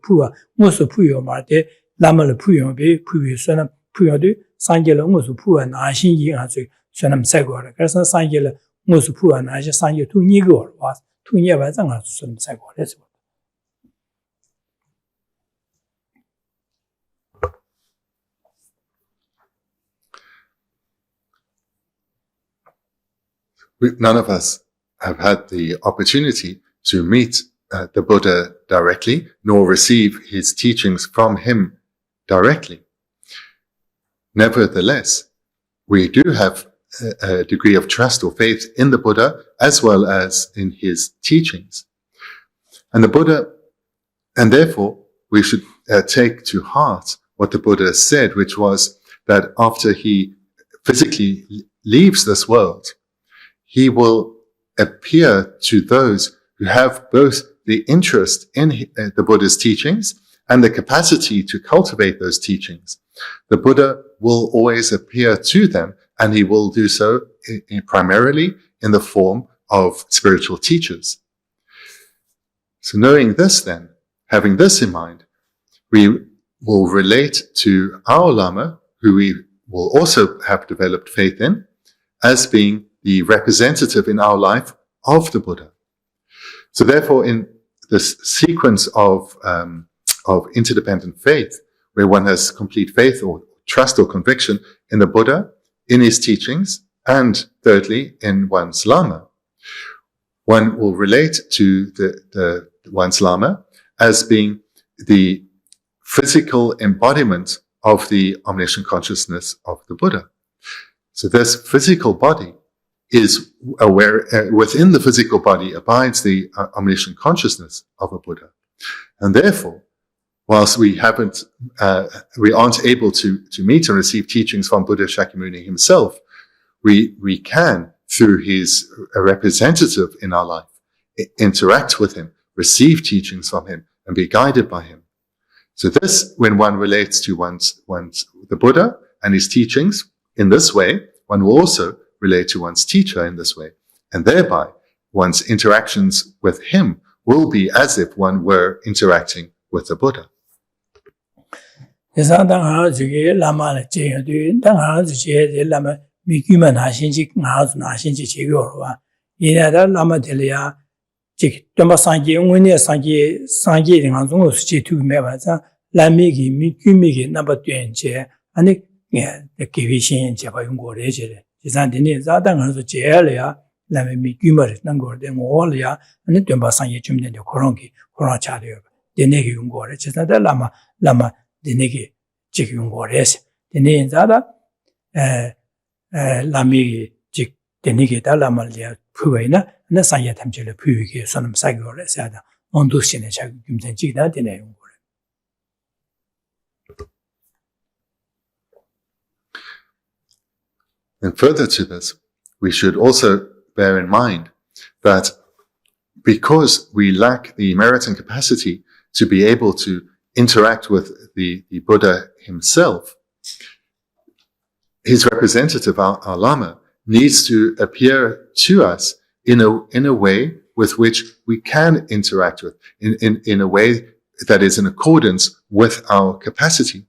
pu yo ma de lama le pu yo be pu yo so lam pu yo de sangye le mo so pu na xin yi nga zo so lam sa go 그래서 sangye le 무슨 부안 아시 상계 통이고 와 통이에 반상을 좀 살고 그래서 None of us have had the opportunity to meet the Buddha directly, nor receive his teachings from him directly. Nevertheless, we do have a degree of trust or faith in the Buddha as well as in his teachings. And the Buddha, and therefore we should take to heart what the Buddha said, which was that after he physically leaves this world, he will appear to those who have both the interest in the Buddha's teachings and the capacity to cultivate those teachings. The Buddha will always appear to them, and he will do so primarily in the form of spiritual teachers. So knowing this then, having this in mind, we will relate to our Lama, who we will also have developed faith in, as being the representative in our life of the Buddha. So therefore, in this sequence of interdependent faith, where one has complete faith or trust or conviction in the Buddha, in his teachings, and thirdly, in one's Lama, one will relate to the one's Lama as being the physical embodiment of the omniscient consciousness of the Buddha. So this physical body is aware, within the physical body abides the omniscient consciousness of a Buddha. And therefore, whilst we aren't able to meet and receive teachings from Buddha Shakyamuni himself, we can, through his representative in our life, interact with him, receive teachings from him, and be guided by him. So this, when one relates to the Buddha and his teachings in this way, one will also relate to one's teacher in this way. And thereby, one's interactions with him will be as if one were interacting with the Buddha. And further to this, we should also bear in mind that because we lack the merit and capacity to be able to interact with the Buddha himself, his representative, our Lama, needs to appear to us in a way with which we can interact with, in a way that is in accordance with our capacity.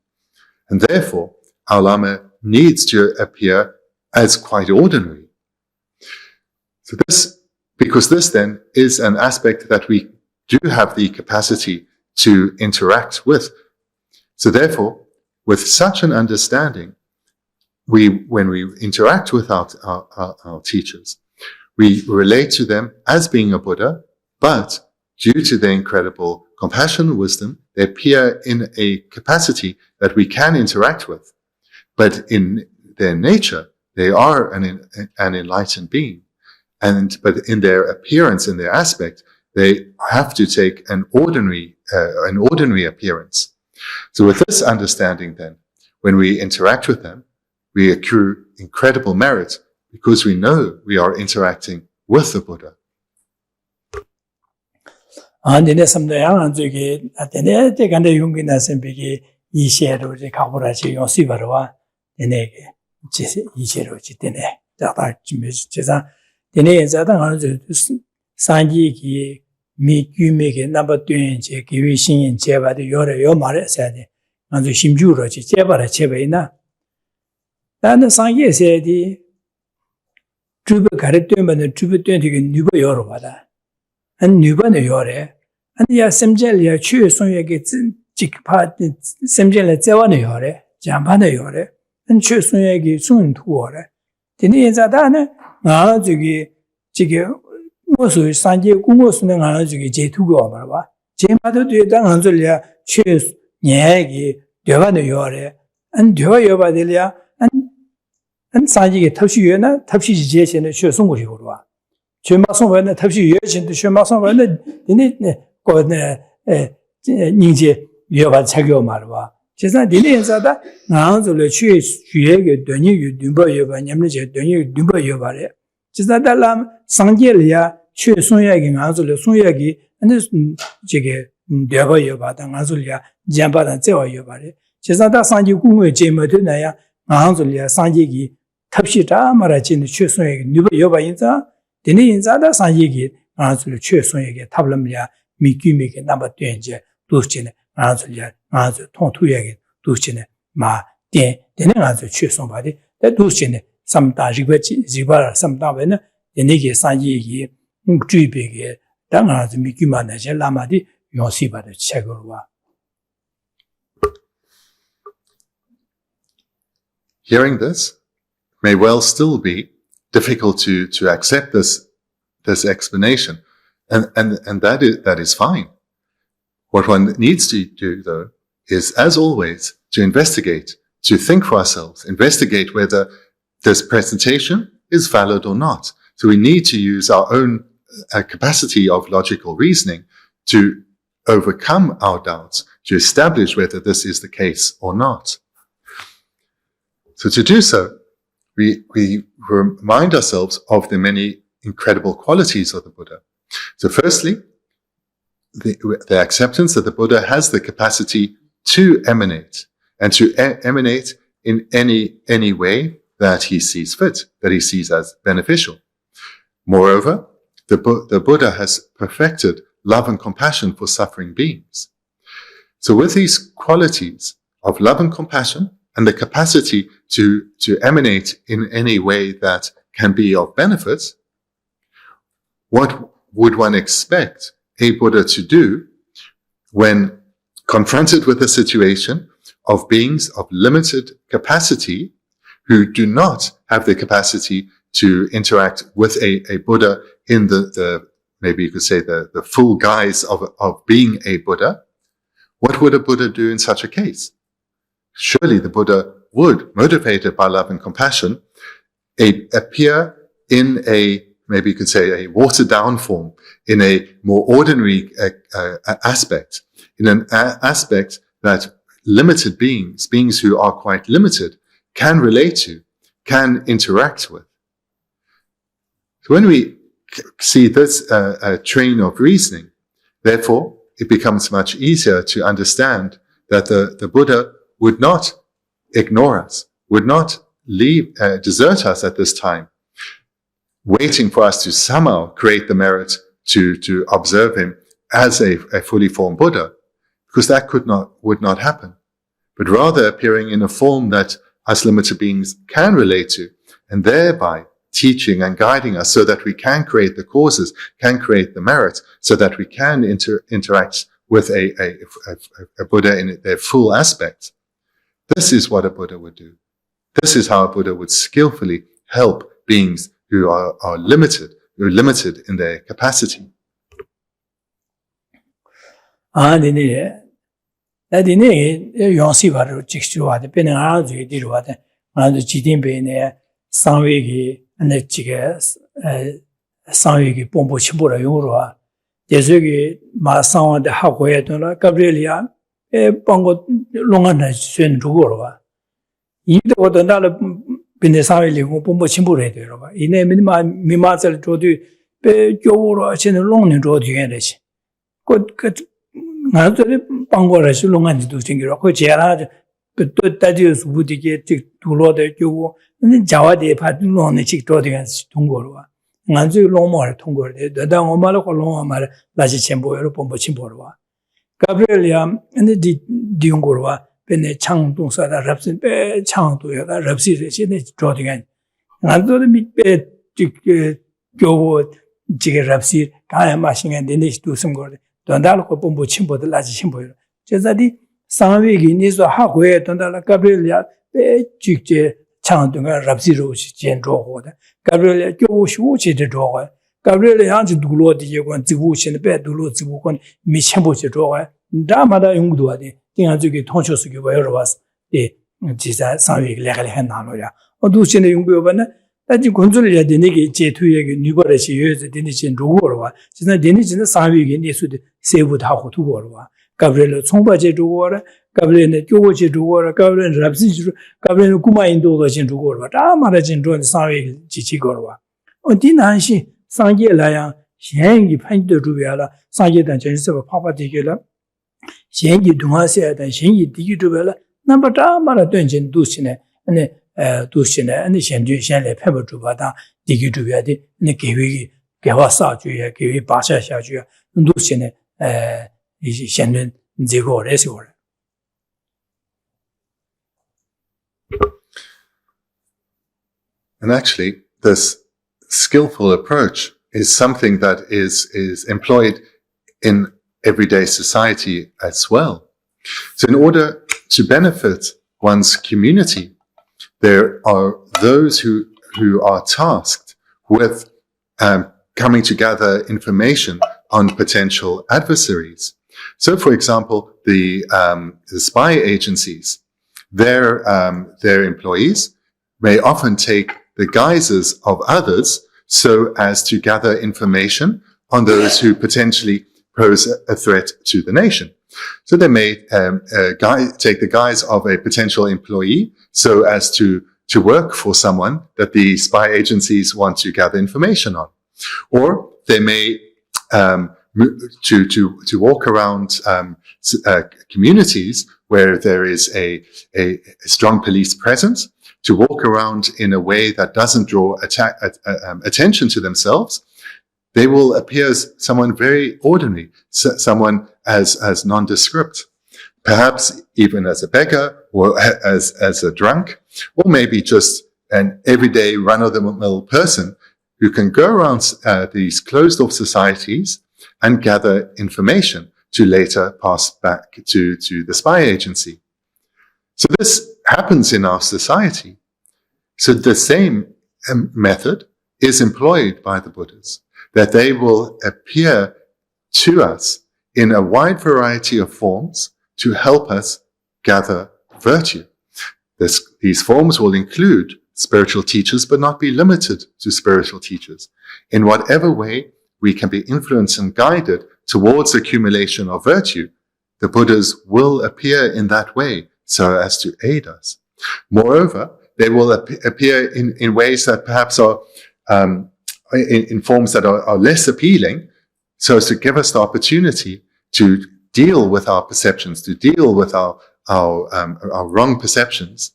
And therefore, our Lama needs to appear as quite ordinary. So because this then is an aspect that we do have the capacity to interact with. So therefore, with such an understanding, when we interact with our teachers, we relate to them as being a Buddha, but due to their incredible compassion and wisdom, they appear in a capacity that we can interact with. But in their nature, they are an enlightened being. But in their appearance, in their aspect, they have to take an ordinary appearance. So with this understanding then, when we interact with them, we accrue incredible merit because we know we are interacting with the Buddha. Hearing this may well still be difficult to accept this this explanation. And that is fine. What one needs to do, though, is, as always, to investigate, to think for ourselves, investigate whether this presentation is valid or not. So we need to use our own capacity of logical reasoning to overcome our doubts, to establish whether this is the case or not. So to do so, we remind ourselves of the many incredible qualities of the Buddha. So firstly, the acceptance that the Buddha has the capacity to emanate, and to emanate in any way that he sees fit, that he sees as beneficial. Moreover, the Buddha has perfected love and compassion for suffering beings. So with these qualities of love and compassion and the capacity to emanate in any way that can be of benefit, what would one expect a Buddha to do when confronted with a situation of beings of limited capacity who do not have the capacity to interact with a Buddha in the maybe you could say the full guise of being a Buddha? What would a Buddha do in such a case? Surely the Buddha would, motivated by love and compassion, appear in a, maybe you could say, a watered down form, in a more ordinary aspect, in an aspect that limited beings who are quite limited, can relate to, can interact with. So when we see this train of reasoning, therefore, it becomes much easier to understand that the Buddha would not ignore us, would not desert us at this time, waiting for us to somehow create the merit to observe him as a fully formed Buddha, because that would not happen, but rather appearing in a form that us limited beings can relate to, and thereby teaching and guiding us so that we can create the causes, can create the merit, so that we can interact with a Buddha in their full aspect. This is what a Buddha would do. This is how a Buddha would skillfully help beings who are limited, who are limited in their capacity. And actually, this skillful approach is something that is employed in everyday society as well. So in order to benefit one's community, there are those who are tasked with coming to gather information on potential adversaries. So, for example, the spy agencies, their employees may often take the guises of others so as to gather information on those who potentially pose a threat to the nation. So they may take the guise of a potential employee so as to work for someone that the spy agencies want to gather information on. Or they may to walk around communities where there is a strong police presence, to walk around in a way that doesn't draw attention to themselves. They will appear as someone very ordinary, someone as nondescript, perhaps even as a beggar or as a drunk, or maybe just an everyday run-of-the-mill person who can go around these closed-off societies and gather information to later pass back to the spy agency. So this happens in our society. So the same method is employed by the Buddhas, that they will appear to us in a wide variety of forms to help us gather virtue. These forms will include spiritual teachers, but not be limited to spiritual teachers. In whatever way we can be influenced and guided towards accumulation of virtue, the Buddhas will appear in that way so as to aid us. Moreover, they will appear in ways that perhaps are in forms that are less appealing, so as to give us the opportunity to deal with our perceptions, to deal with our wrong perceptions,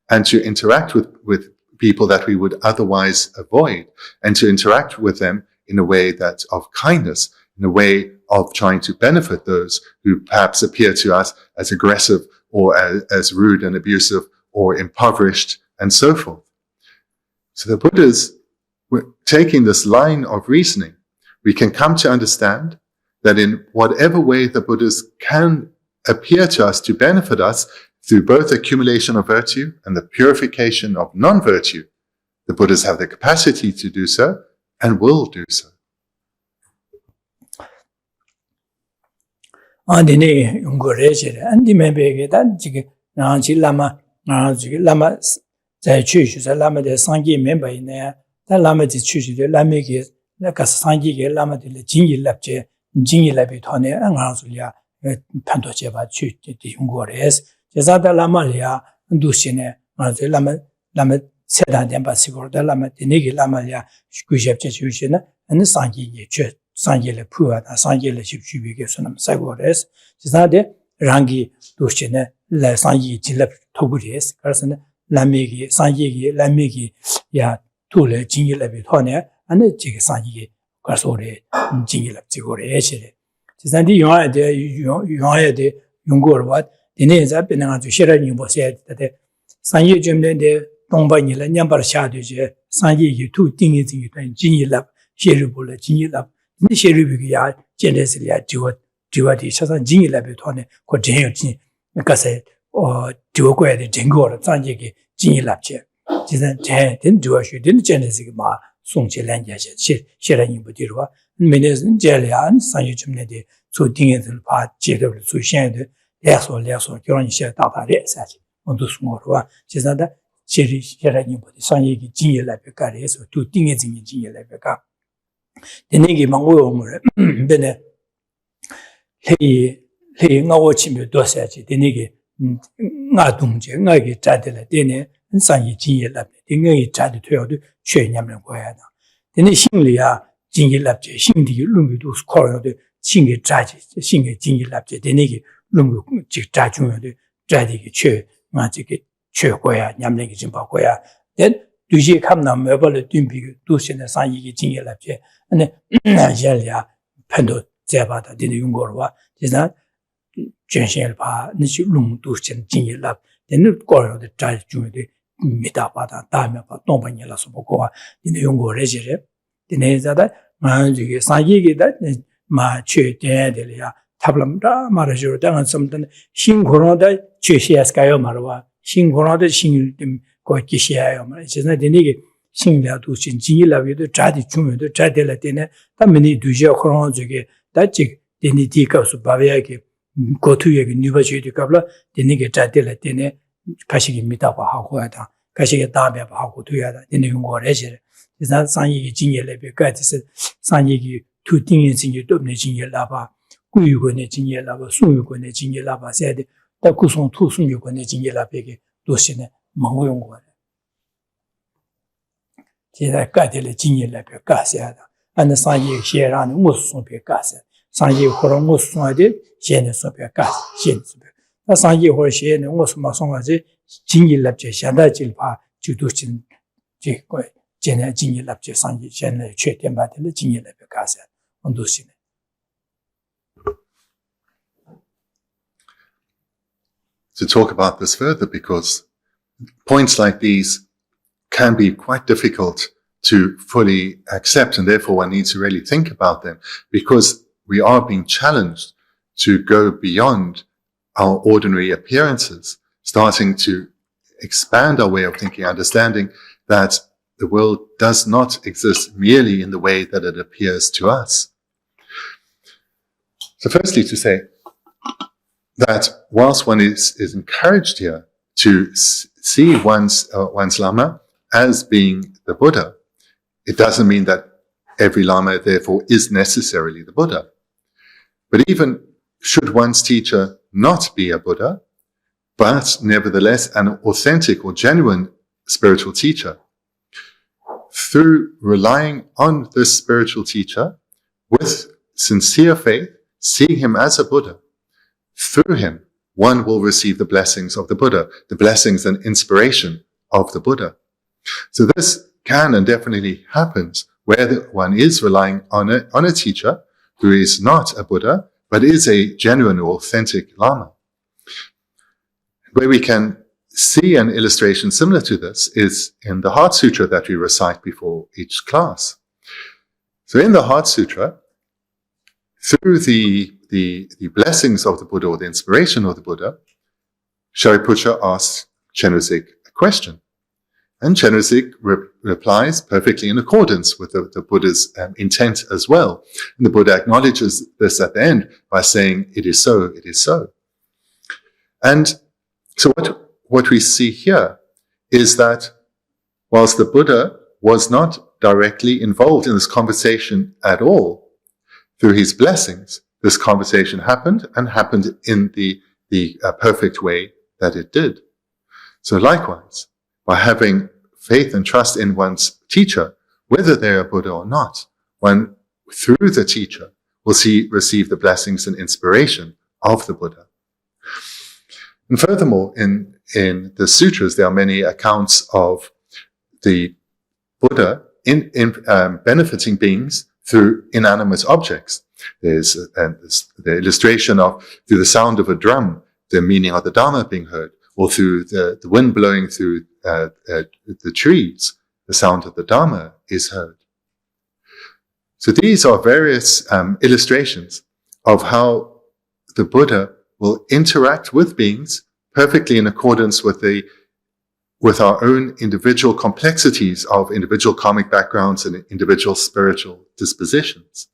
and to interact with people that we would otherwise avoid, and to interact with them in a way that's of kindness, in a way of trying to benefit those who perhaps appear to us as aggressive or as rude and abusive or impoverished and so forth. So the Buddhas, taking this line of reasoning, we can come to understand that in whatever way the Buddhas can appear to us to benefit us through both accumulation of virtue and the purification of non-virtue, the Buddhas have the capacity to do so and will do so. Andine Ungorejere, and the Membege, that Nanchi Lama, Lama, the church, the Lama de Sangi member in there, the Lama de church, the Lamegi, like a Sangi, Lama de Jingi Lapje, Jingi Labitone, and Ranzulia, Pantocheva, church, the Ungores, Jazada Lamalia, Dusine, the Lama Seda Dembasigo, the Lama, the Nigi Lamalia, Squishep, and the Sangi church. Sangile Pua, Sangile Shipshubigasonum Sagores, Zade, Rangi, Dushine, La Sangi, Gilep Toburis, Carson, Lamigi, Sangi, Lamigi, Ya, Tule, Jingilabitonia, and the Jig Sangi, Carsore, Jingilap Zigore, Echere. Zandi Yoa de Yungur, what the names have been on to share you was said that the Sangi Jimden de Dombanila, Nyambar Shaduje, Sangi, two things in Jingilap, Sheribula, Jingilap. Nishirubiya, Genesia, Duati, Sasan Jingi Labitone, Cotin, Casse, or Duoque, the Jingo, Sanjiki, Jingi Lapche. Didn't do a shoe, didn't Genesis Ma, Songchi Language, sharing Budirua, Minas and Jelian, Sanjumnedi, so Dingin and Part, Jedo, so Shand, less or Kiran Shet Tata, on to Smorua, she's not that Cherry sharing Budi, Sanjiki, Jingi Lapicaris, or two things in Jingi Lapica. The Nigi Mango Bene He Nawachim Dosage, the Nigi Nadumje, Nagi Tadela Dene, and Sangi Jingi Lab, the Nagi Tad to Shayam Guayana. The Nishinglia Jingi Labje, Shingi Lumidus Corridor, the Shingi Tragic, Shingi Jingi Labje, the Nigi Lumu Jaju, the Dradi Che, Magic Che Goya, Yamling Jimbagoya. Then do you come now, Mabel Dumbi, Dusin, and Sangi Jingi Labje? And Jelia Pendo Zebata did the Yungorwa, is not Gensel Pa, Nishulum Dushan Jingi Lab, the new Goro, the Judge Junior, the Mitapata, Dama, Dombanilla Sobokoa, in the Yungo Regere, the names that Sangi that Ma Che Delia, Tablam Marajo, and something, Shinkorada, Che Skyomarawa, Shinkorada, Shin Koikishia, it's not the nigger. 신ля 두신 진일라비도 자디 중요도 자데라 때네 담니 두제 그런 저게 다직 데니티가서 바베야게 고투에게 뉴버시티 갑라 데니게 자데라 때네 가시기 미다고 하고 하다 가시게 다음에 하고 돼야다 데니 용거를 해지 그래서 상이 진일레비 가지서 상이 투딩의 진이 돕네 진일라바 구유권의 진일라바 수유권의 진일라바 세대 다 구송 투순유권의 진일라베게 도시네 망용거 제가 가들의 진일라베 가세하다 안에 상이 시에라는 무슨 배 가세 상이 호랑 무슨 하지 제는 소배 가세 제는 나 상이 호시에는 무슨 마송하지 진일랍제 샤다질파 주도진 제거 제는 진일랍제 상이 제는 최대마들 진일라베 가세 온도시네 to talk about this further, because points like these can be quite difficult to fully accept, and therefore one needs to really think about them, because we are being challenged to go beyond our ordinary appearances, starting to expand our way of thinking, understanding that the world does not exist merely in the way that it appears to us. So firstly, to say that whilst one is encouraged here to see one's Lama as being the Buddha, it doesn't mean that every Lama therefore is necessarily the Buddha. But even should one's teacher not be a Buddha, but nevertheless an authentic or genuine spiritual teacher, through relying on this spiritual teacher with sincere faith, seeing him as a Buddha, through him, one will receive the blessings of the Buddha, the blessings and inspiration of the Buddha. So this can and definitely happens where one is relying on a teacher who is not a Buddha, but is a genuine or authentic Lama. Where we can see an illustration similar to this is in the Heart Sutra that we recite before each class. So in the Heart Sutra, through the blessings of the Buddha or the inspiration of the Buddha, Shariputra asks Chenrezig a question. And Chenrezig replies perfectly in accordance with the Buddha's intent as well. And the Buddha acknowledges this at the end by saying, "It is so, it is so." And so what we see here is that whilst the Buddha was not directly involved in this conversation at all, through his blessings, this conversation happened and happened in the perfect way that it did. So likewise, by having faith and trust in one's teacher, whether they're a Buddha or not, one, through the teacher, will receive the blessings and inspiration of the Buddha. And furthermore, in the sutras, there are many accounts of the Buddha benefiting beings through inanimate objects. There's the illustration of through the sound of a drum, the meaning of the Dharma being heard, or through the wind blowing through the trees, the sound of the Dharma is heard. So these are various illustrations of how the Buddha will interact with beings perfectly in accordance with our own individual complexities of individual karmic backgrounds and individual spiritual dispositions.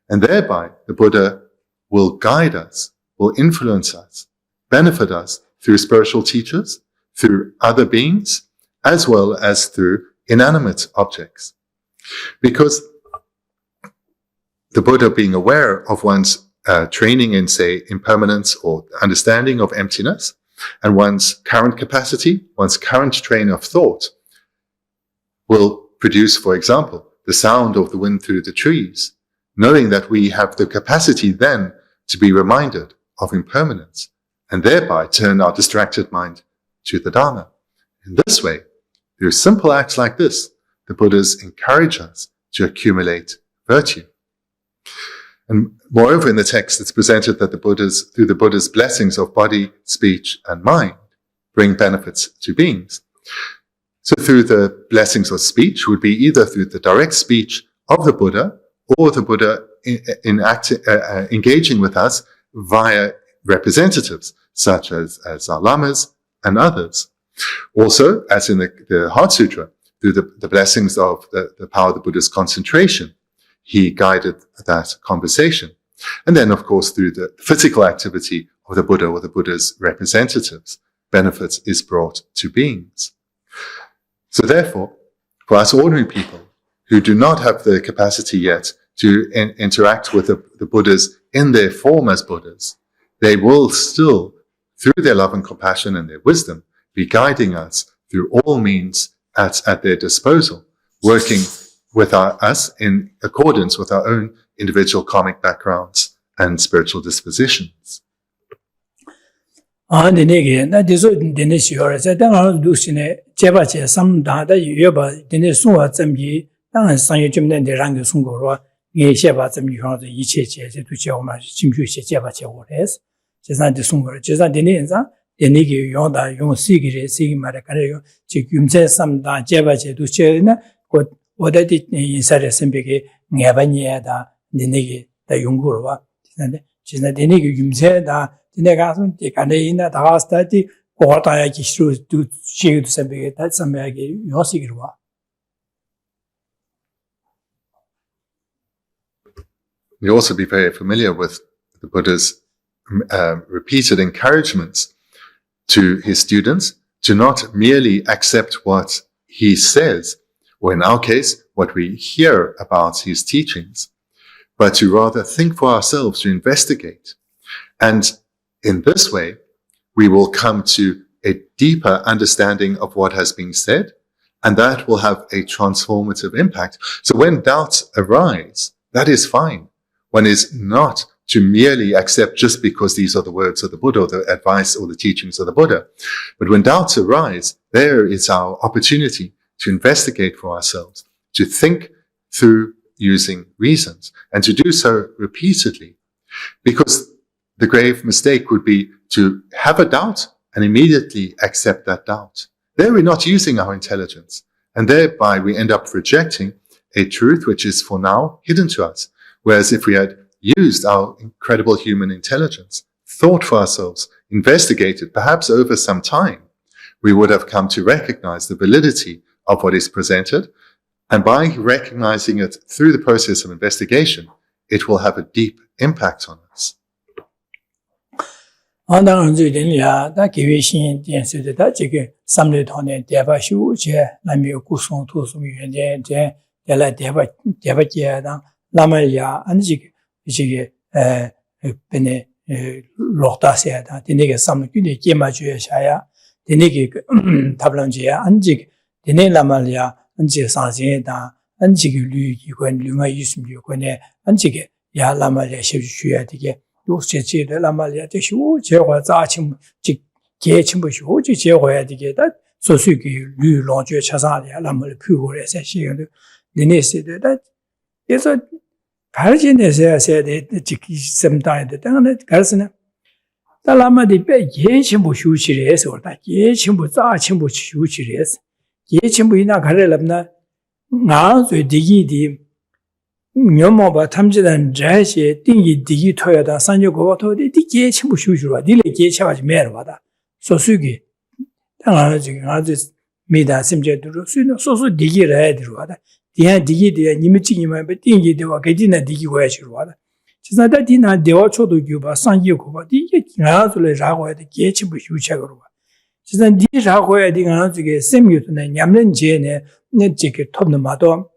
And thereby, the Buddha will guide us, will influence us, benefit us through spiritual teachers, through other beings, as well as through inanimate objects. Because the Buddha, being aware of one's training in, say, impermanence or understanding of emptiness, and one's current capacity, one's current train of thought, will produce, for example, the sound of the wind through the trees, knowing that we have the capacity then to be reminded of impermanence, and thereby turn our distracted mind to the Dharma. In this way, through simple acts like this, the Buddhas encourage us to accumulate virtue. And moreover, in the text, it's presented that through the Buddha's blessings of body, speech, and mind, bring benefits to beings. So through the blessings of speech would be either through the direct speech of the Buddha, or the Buddha engaging with us via representatives, such as our lamas and others. Also, as in the Heart Sutra, through the blessings of the power of the Buddha's concentration, he guided that conversation. And then, of course, through the physical activity of the Buddha or the Buddha's representatives, benefit is brought to beings. So therefore, for us ordinary people who do not have the capacity yet to interact with the Buddhas in their form as Buddhas, they will still, through their love and compassion and their wisdom, be guiding us through all means at their disposal, working with us in accordance with our own individual karmic backgrounds and spiritual dispositions. We also be very familiar with the Buddha's repeated encouragements to his students to not merely accept what he says, or in our case, what we hear about his teachings, but to rather think for ourselves, to investigate. And in this way, we will come to a deeper understanding of what has been said, and that will have a transformative impact. So when doubts arise, that is fine. One is not to merely accept just because these are the words of the Buddha, or the advice or the teachings of the Buddha. But when doubts arise, there is our opportunity to investigate for ourselves, to think through using reasons, and to do so repeatedly. Because the grave mistake would be to have a doubt and immediately accept that doubt. There we're not using our intelligence, and thereby we end up rejecting a truth which is for now hidden to us. Whereas if we had used our incredible human intelligence, thought for ourselves, investigated, perhaps over some time, we would have come to recognize the validity of what is presented. And by recognizing it through the process of investigation, it will have a deep impact on us. 안지 사제다 안지기 류기관 류가 있으면 요거네 안지게 야 라마리아 셔주셔야 되게 요세제를 라마리아 되시고 제가 자침 즉 개침부시 호지 제거해야 되게다 소수기 류론주 차사리아 라마를 피고래서 시행도 니네세다 그래서 발전해서 해야 돼 지키 셈다인데 당연히 가르스네 달라마디 배 예침부 휴치래서 왔다 예침부 자침부 휴치래서 예침부이나 가려랍나 나서 디기디 녀모바 탐지단 자시 띵기 디기 토야다 산조고 토디 디게 침부 휴주와 디레 게차가지 메르와다 소수기 당하지 아주 미다 심제도로 수는 소수 디기라 들어와다 디야 디기디야 니미치기만 띵기 되와 게디나 디기고야 지로와다 지나다 디나 대화초도 규바 산이고바 디게 나서래 라고야 디 게침부 휴차거로 지난 디라고야 디가 저게 셈유도네 냠는제네 네 지게 톱는마도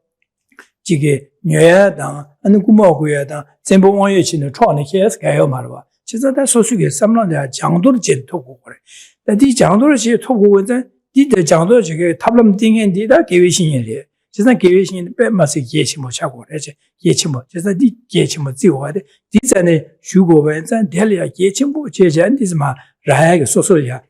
지게 녀야당 아니 구모고야당 전부원에 치는创的 해서 가요 말와 지자다 소수게 삼랑자 장도를 제토고 그래 디 장도를 제 토고자 디의 장도 저게 탑람 띵엔 디다 계획신이래 지난 계획신이 빼마서 예치 못 차고 그래지 예치 못 지자 디 예치 못 지워야 디자네 슈고벤산 델리아 예치 못 제잔디스마 라야게 소소야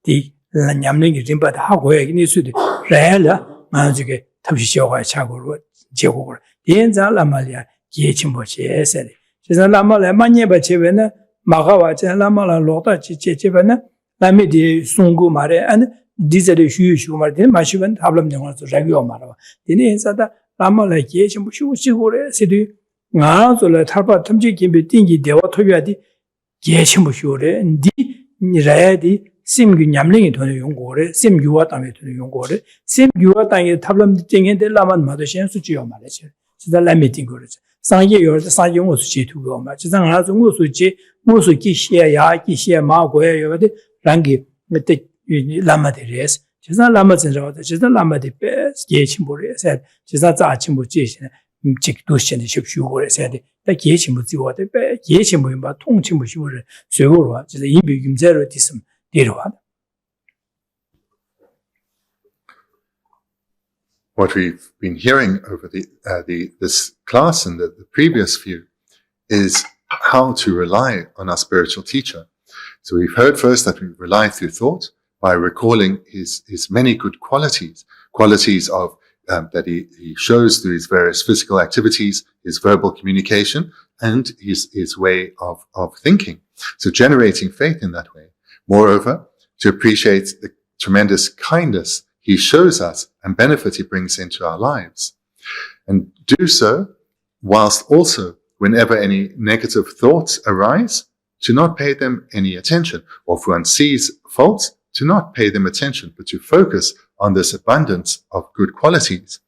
디 냠랭이 림바다 하고 얘기니 수도 라야라 마주게 탑시셔가 차고로 제고를 인자 라말이야 예침보시에세 지자 라말에 만예바 제베나 마가와 제 라말라 로다 제제베나 라미디 송고 말에 안 디자르 휴슈 말데 마시반 합람 정화서 라기오 말아 디네 인자다 라말라 예침보시고래 세디 나솔라 탈바 탐지 김비 띵기 대와 토비아디 예침보시오래 디 라야디 sim gu nyamling to yung gore sim yuwa tang to yung gore sim yuwa tang tablam tingen de laman ma de shen su ji yo ma le che da la meeting gore sang ye yo sang ye wo su ji tu go ma ji sang ha zu wo su ji wo su ji xie ya ji xie ma go ye yo de rang ge de lama de res ji sang lama zhen zhao de ji sang lama de be ye qin bo re se ji sang za qin bo ji xin ji du xian de xu xu go re se de da ye qin bo ji wo de be ye qin bo ba tong qin bo xu re sui go lo ji de yin bi yum zhe ro di sim de ro. What we've been hearing over this class and the previous few is how to rely on our spiritual teacher. So we've heard first that we rely through thought by recalling his many good qualities of that he shows through his various physical activities, his verbal communication, and his way of thinking. So generating faith in that way. Moreover, to appreciate the tremendous kindness he shows us and benefit he brings into our lives. And do so whilst also, whenever any negative thoughts arise, to not pay them any attention. Or if one sees faults, to not pay them attention, but to focus on this abundance of good qualities.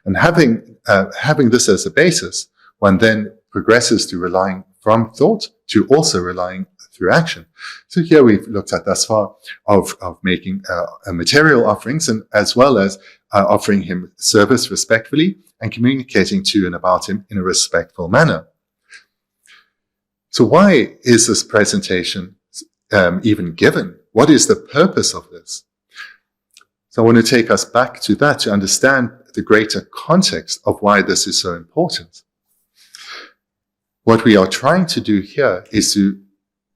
And having this as a basis, one then progresses to relying from thought to also relying through action. So here we've looked at thus far of making material offerings and as well as offering him service respectfully and communicating to and about him in a respectful manner. So why is this presentation even given? What is the purpose of this? So I want to take us back to that to understand the greater context of why this is so important. What we are trying to do here is to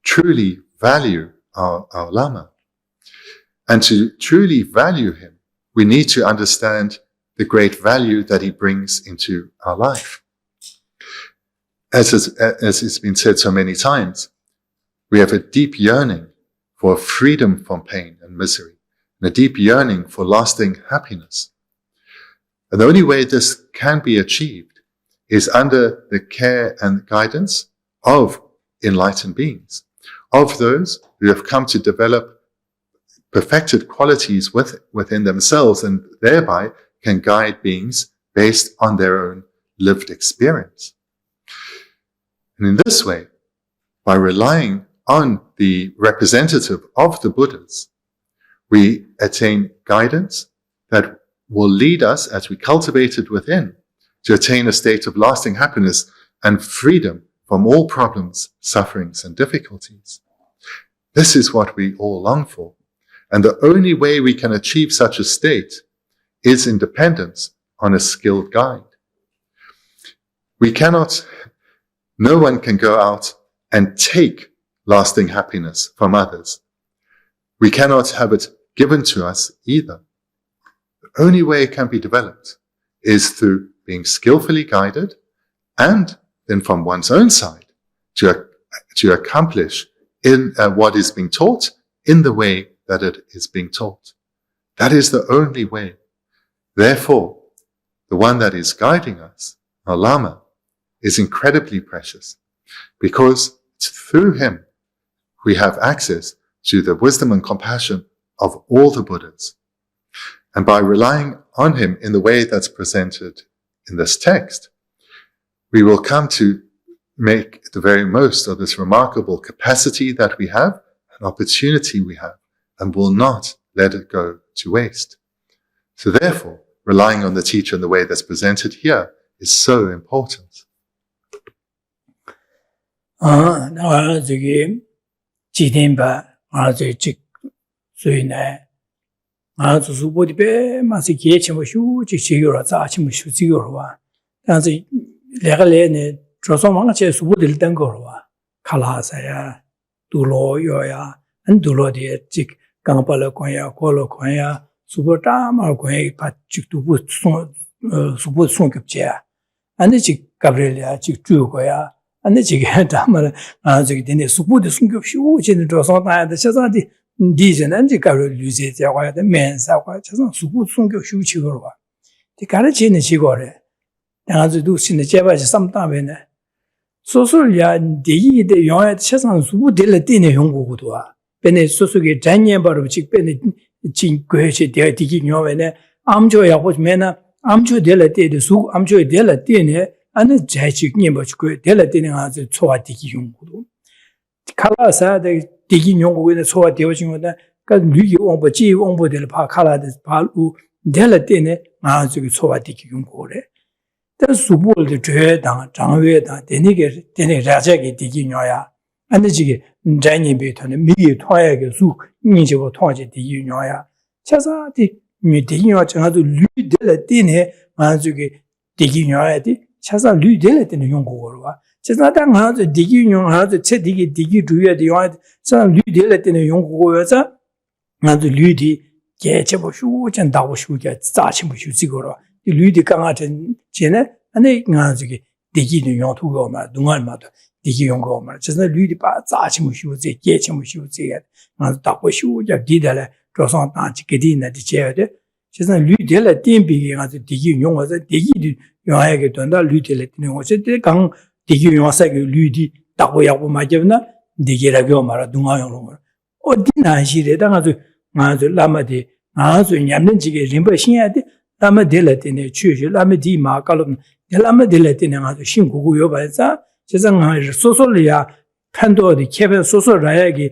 truly value our Lama. And to truly value him, we need to understand the great value that he brings into our life. As it's been said so many times, we have a deep yearning for freedom from pain and misery, and a deep yearning for lasting happiness. And the only way this can be achieved is under the care and guidance of enlightened beings, of those who have come to develop perfected qualities within themselves and thereby can guide beings based on their own lived experience. And in this way, by relying on the representative of the Buddhas, we attain guidance that will lead us, as we cultivate it within, to attain a state of lasting happiness and freedom from all problems, sufferings, and difficulties. This is what we all long for. And the only way we can achieve such a state is in dependence on a skilled guide. No one can go out and take lasting happiness from others. We cannot have it given to us either. The only way it can be developed is through being skillfully guided and then from one's own side to accomplish in what is being taught in the way that it is being taught. That is the only way. Therefore, the one that is guiding us, our Lama, is incredibly precious because through him we have access to the wisdom and compassion of all the Buddhas. And by relying on him in the way that's presented in this text, we will come to make the very most of this remarkable capacity that we have, an opportunity we have, and will not let it go to waste. So therefore, relying on the teacher in the way that's presented here is so important. 안데 지게 담을 저기 되네 수부도 숨겨 쉬우지는 저서 나한테 저서디 디제는 지가를 유지 되어야 돼 면사과 저서 수부 숨겨 쉬우치고 봐. 이 가르치는 지고래. 나가지고 신의 제바지 삼다면에 소설이야 디이데 영에 세상 수부 될 때네 연구고도 와. bene sosuge janyen baru chik bene ching goche de digi nyowene amjo ya ho mena amjo de la de su amjo de la de ne ane jai chik nyemba chik de la de ne ha chowa digi yonggu kala sa de digi yonggu ne chowa de jing ne ka lü wong bo ji wong bo de pa kala de pa lu de la de ne ma zu chowa digi yonggu le 다 수부를 죄당 장외다 되니게 되네 라자게 되기 녀야 안되지게 자인이 베터는 미기 토하게 수 인지고 토하지 되기 녀야 차사디 미되기 녀 정아도 류될 때네 마주게 되기 녀야디 차사 류될 때는 용고로와 차사당 하도 되기 녀 하도 체 되기 주야 되와 차 류될 때는 용고여서 나도 류디 개체보 슈전 다고 슈게 자치모 슈지고로 류디 강아든 제네 아니 나중에 되기는 용투고 말 동안마다 되기 용고 말 진짜 류디 바 자치모 슈지 개체모 슈지 나도 다고 슈야 디달에 조선 단지 게디나 디제데 진짜 류디를 띵비게 가서 되기 용어서 되기 용하게 된다 류디를 띵는 것이 강 되기 용어서 류디 다고 야고 맞잖아 되기라고 말아 동안용으로 말 어디나 시대다 가서 아주 라마디 아주 냠는지게 림바 신야데 라마 델라티네 추지 라마디 마칼로 라마 델라티네 아주 신고고요 봐서 세상에 소소리야 판도디 케베 소소라야기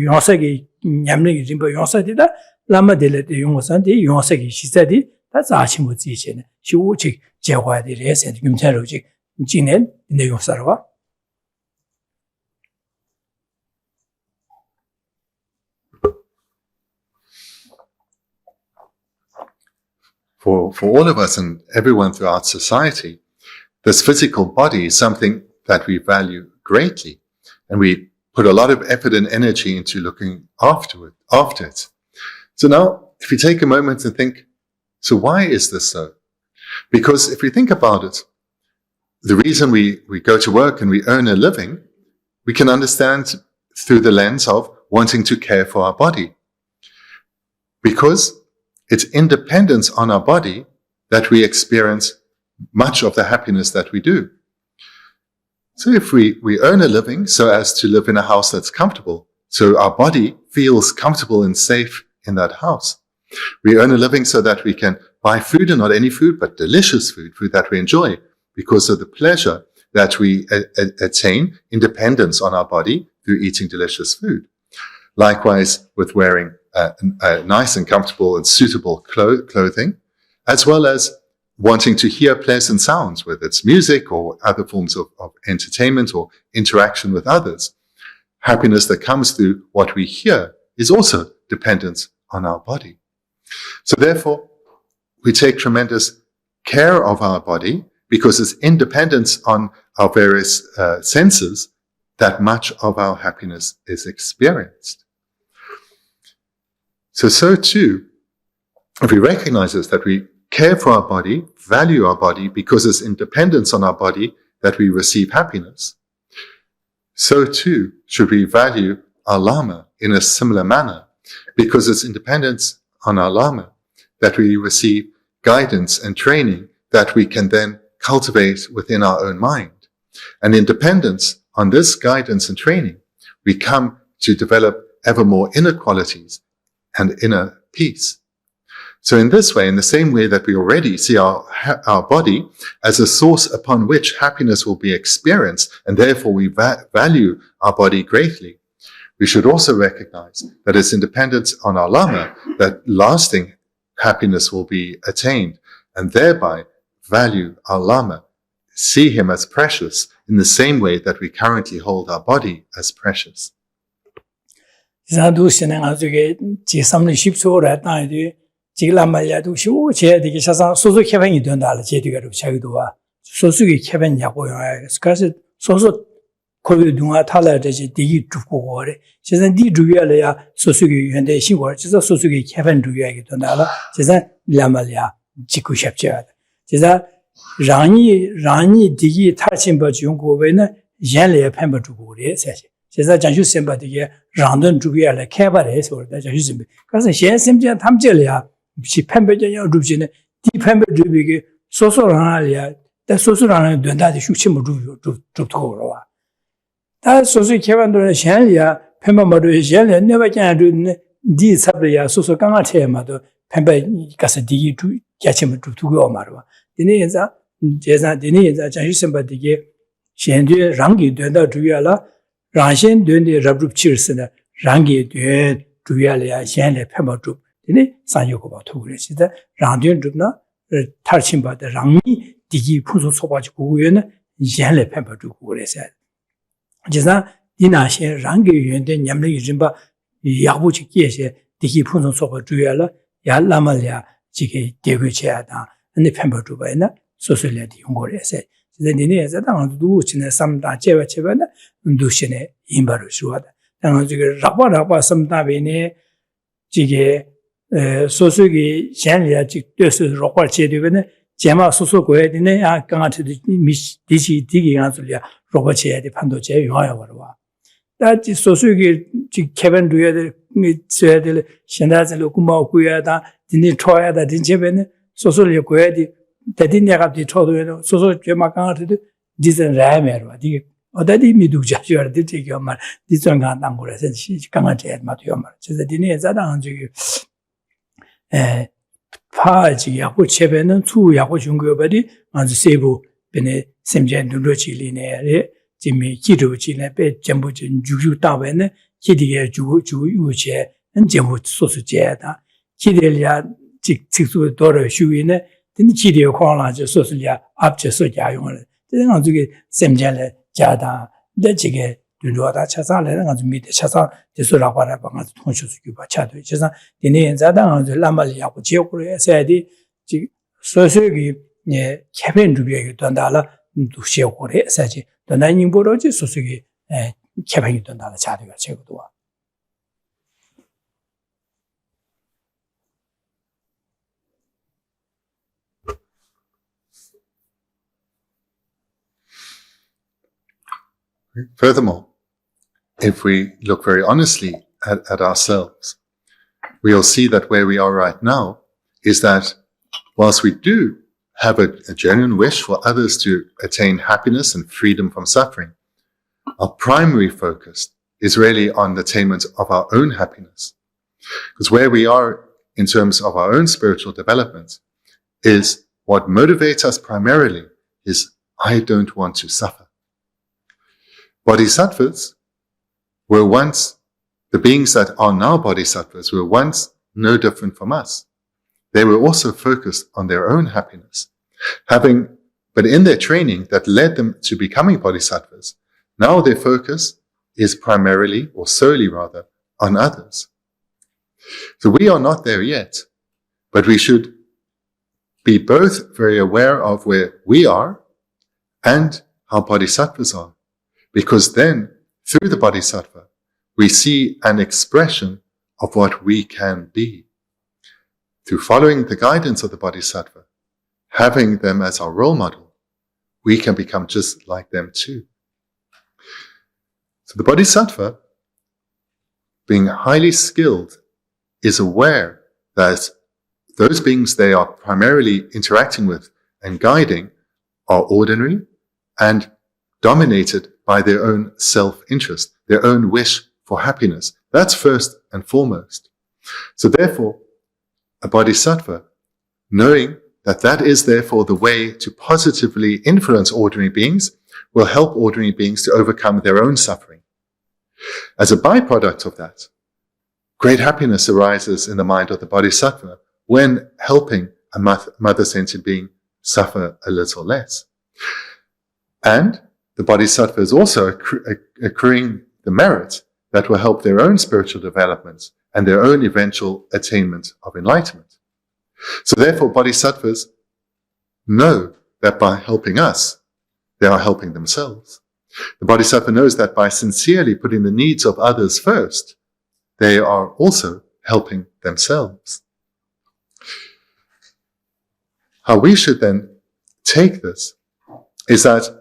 요사기 냠는 림바 요사디다 라마 델라티 용어산디 요사기 시사디 다 자신고 지체네 쇼직 제화디 레센 김차로직 진행 내용 살아와 For all of us and everyone throughout society, this physical body is something that we value greatly, and we put a lot of effort and energy into looking after it. So now, if we take a moment and think, so why is this so? Because if we think about it, the reason we go to work and we earn a living, we can understand through the lens of wanting to care for our body. Because it's independence on our body that we experience much of the happiness that we do. So if we earn a living so as to live in a house that's comfortable, so our body feels comfortable and safe in that house. We earn a living so that we can buy food, and not any food, but delicious food that we enjoy because of the pleasure that we attain independence on our body through eating delicious food. Likewise, with wearing nice and comfortable and suitable clothing, as well as wanting to hear pleasant sounds, whether it's music or other forms of entertainment or interaction with others. Happiness that comes through what we hear is also dependent on our body. So therefore, we take tremendous care of our body because it's independence on our various senses that much of our happiness is experienced. So too, if we recognize this, that we care for our body, value our body, because it's independence on our body that we receive happiness, so too should we value our Lama in a similar manner, because it's independence on our Lama that we receive guidance and training that we can then cultivate within our own mind. And in dependence on this guidance and training, we come to develop ever more inner qualities and inner peace. So in this way, in the same way that we already see our body as a source upon which happiness will be experienced, and therefore we value our body greatly, we should also recognize that it's independence on our Lama that lasting happiness will be attained, and thereby value our Lama, see him as precious in the same way that we currently hold our body as precious. 자도 신앙하게 제3의 10초를 했다는데 지금 말이야도 쉬고 제되게 사상 소소 개변이 된다를 제대로 자기도와 소소의 개변이라고요. 그래서 소소 거기 누가 탈라듯이 되게 죽고 그래. 세상 네 주위에야 소소의 현대 신고 진짜 소소의 개변 주위에 된다라. 세상 라말이야 지고 싶죠. 제가 라니 되게 탈신 버지 연구에는 연례 팬버 주고 그래. 사실 제가 자주 셈바되게 랑던 주위에 개발해서 그러다 자주 셈. 그래서 현심전 탐절이야. 시 팬버전이 루지네 디 팬버 주위에 소소라나야. 다 소소라나 된다지 슈치모 주도로와. 다 소소 개발도는 현리야 Pemba Madu Yell never can do D Sabria, so Ganga Temado, Pemba Cassadi to catch him to go Marwa. Dineza, Jeza Dineza, Jahisamba Dige, Shendu, Rangi, Dunda Duyala, Ranshen, Dundi, Rabrup Chirsena, Rangi, Duen, Duyala, Shen, Pemba Drup, Dine, San Yokoba Tugres, the Randun Dubna, Tarchimba, the Rangi, Digi, Puzo Sobach Guyen, Yen Pemba Dugures. Jeza, Dina Shen, Rangi, Yuen, Yamli Jimba, Yabuchi Geshe, Digi Puzo Soba Duyala, Ya Lamalia, Jiki, Deguchada, and the Pemba Dubana, Sociality Yungores. The Dinez that on Duchina, some Cheva Chevana, and Dushine, Imbarushuada. And on the Rabba, some Tabine, Jige, Sosugi, Shania, Jik, Rocker Chedivene, Jama Soso Guedine, I can't to the Miss Dici digging Antulia, Robert Che, the Pandoche, Yoawa. That is Sosugi, Kevin Duya, Shandas and Lokuma Kuyada, Dini Toya, that in Jebene, Sosolia Guedi. They didn't have the total so Jamakan didn't rammer. Or that did me do just your ditty yomar, this one got Angora, and she can't add Matiomar. So the dinner is that on you. Paji, Yaku Cheven, two Yaku Jungo body, on the Sebo, Bene, Semjan, Durochi Lineare, Jimmy, Kido, Chilepe, Jambujin, Juju Tawen, Kidia, Juche, and Jambut Sosujeta, Kidelia, Tiku, Dora, Shuine. Then Chidi Kona, Sosia, up to Soja, then on to get Semjale, Jada, the Jigge, Dunda Chasa, and to meet the Chasa, the Surapara, Tonshus Cuba Chatu, Chesa, the name Zada on the Lamalia, Geogra, said, Sosugi, Kevin to be Dondala, to Shekore, Saji, the Nine Boroji, Sosugi, Kevin Dondala Chatu, Chekua. Furthermore, if we look very honestly at ourselves, we'll see that where we are right now is that whilst we do have a genuine wish for others to attain happiness and freedom from suffering, our primary focus is really on the attainment of our own happiness. Because where we are in terms of our own spiritual development is what motivates us primarily is, I don't want to suffer. Bodhisattvas were once, the beings that are now bodhisattvas were once no different from us. They were also focused on their own happiness. But in their training that led them to becoming bodhisattvas, now their focus is primarily, or solely rather, on others. So we are not there yet, but we should be both very aware of where we are and how bodhisattvas are. Because then, through the bodhisattva, we see an expression of what we can be. Through following the guidance of the bodhisattva, having them as our role model, we can become just like them too. So the bodhisattva, being highly skilled, is aware that those beings they are primarily interacting with and guiding are ordinary and dominated by their own self-interest, their own wish for happiness. That's first and foremost. So therefore, a bodhisattva, knowing that that is therefore the way to positively influence ordinary beings, will help ordinary beings to overcome their own suffering. As a byproduct of that, great happiness arises in the mind of the bodhisattva when helping a mother sentient being suffer a little less. And the bodhisattva is also accruing the merit that will help their own spiritual development and their own eventual attainment of enlightenment. So therefore, bodhisattvas know that by helping us, they are helping themselves. The bodhisattva knows that by sincerely putting the needs of others first, they are also helping themselves. How we should then take this is that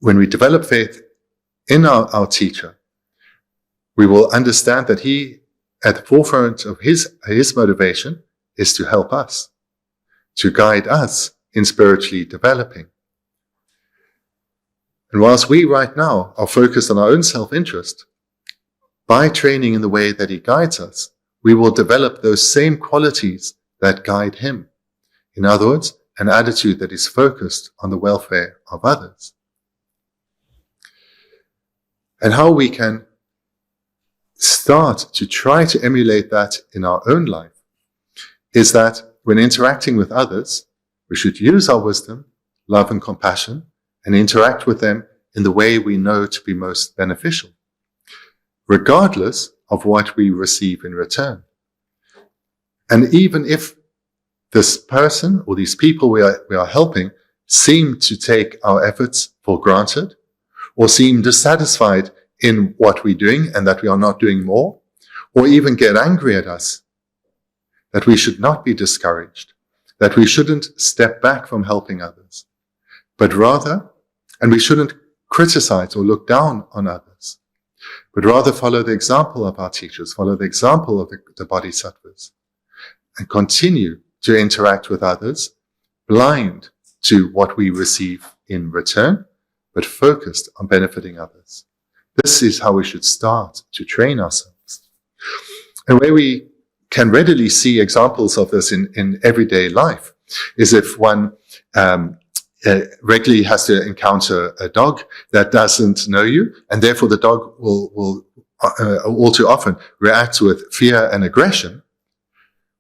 when we develop faith in our teacher, we will understand that he, at the forefront of his motivation, is to help us, to guide us in spiritually developing. And whilst we right now are focused on our own self-interest, by training in the way that he guides us, we will develop those same qualities that guide him. In other words, an attitude that is focused on the welfare of others. And how we can start to try to emulate that in our own life is that when interacting with others, we should use our wisdom, love and compassion, and interact with them in the way we know to be most beneficial, regardless of what we receive in return. And even if this person or these people we are helping seem to take our efforts for granted, or seem dissatisfied in what we're doing and that we are not doing more, or even get angry at us, that we should not be discouraged, that we shouldn't step back from helping others, but rather, and we shouldn't criticize or look down on others, but rather follow the example of our teachers, follow the example of the Bodhisattvas, and continue to interact with others, blind to what we receive in return, but focused on benefiting others. This is how we should start to train ourselves. And where we can readily see examples of this in everyday life is if one regularly has to encounter a dog that doesn't know you, and therefore the dog will all too often react with fear and aggression.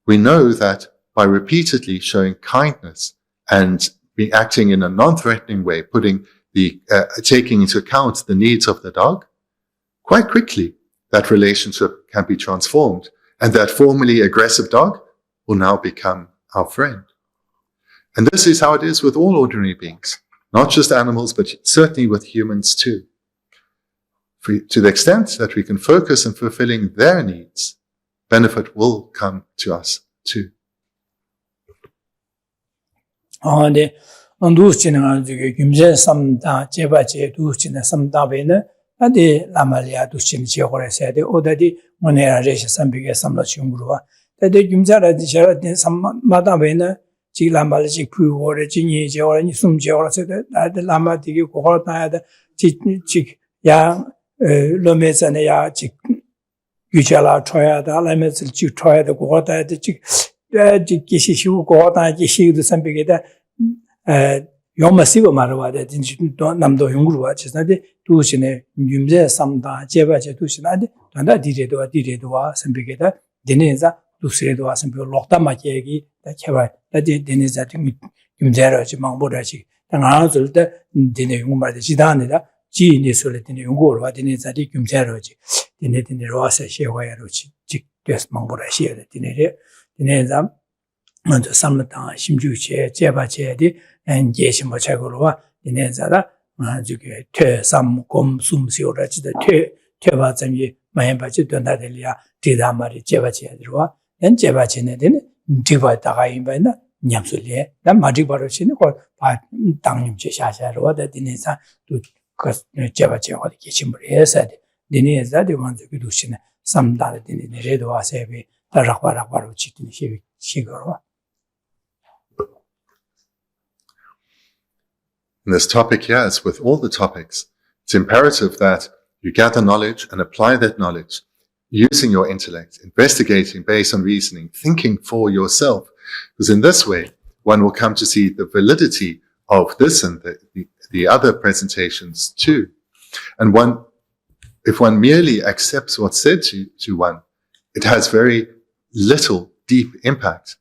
We know that by repeatedly showing kindness and acting in a non-threatening way, taking into account the needs of the dog, quite quickly that relationship can be transformed, and that formerly aggressive dog will now become our friend. And this is how it is with all ordinary beings, not just animals, but certainly with humans too. To the extent that we can focus on fulfilling their needs, benefit will come to us too. 네, 누스치는 저기 김제 삼다 제바제 누스치는 삼다베는 아디 라말리아 두신 지역을 해야 돼. 어디 뭐네라 제시 삼비게 삼로 중으로와. 근데 김자라디 저라디 삼마다베는 지 라말지 부고래 진이 지역을 숨 지역을 해야 돼. 라마디기 고걸 따야 돼. 지야 로메자네 야지 유자라 쳐야다. 라메즈 지 쳐야 돼. 고걸 따야 돼. 지 기시시고 고걸 따야 기시도 삼비게다. 요마시고 말아와야 진짜 남도 용구로와 지나데 두신에 윤제 삼다 제바제 두신한테 단다 디레도와 선비게다 데네자 두스레도와 선비 록다마케기 다케바 다디 데네자 윤제라지 망보라지 당아줄 때 데네 용말데 지다네다 지니솔레 데네 용고로와 데네자디 윤제라지 데네로와세 셰와야로지 직데스 망보라시에 데네자 먼저 삼다 심주체 제바제디 엔게시 뭐차고로와 이네자라 저기 퇴삼곰 숨시오라지다 퇴바점이 마연바지 된다들이야 디다마리 제바제들와 엔 제바제네는 디바다가 임바나 냠술리에 난 마디바로시는 거 당님 제샤샤로와 디네자 또그 제바제와 계심을 디네자 디만저기 두시네 삼다데 디네레도 와세비 다락바락바로 지키는 시거로와. In this topic here, as with all the topics, it's imperative that you gather knowledge and apply that knowledge, using your intellect, investigating based on reasoning, thinking for yourself. Because in this way, one will come to see the validity of this and the other presentations too. And if one merely accepts what's said to one, it has very little deep impact.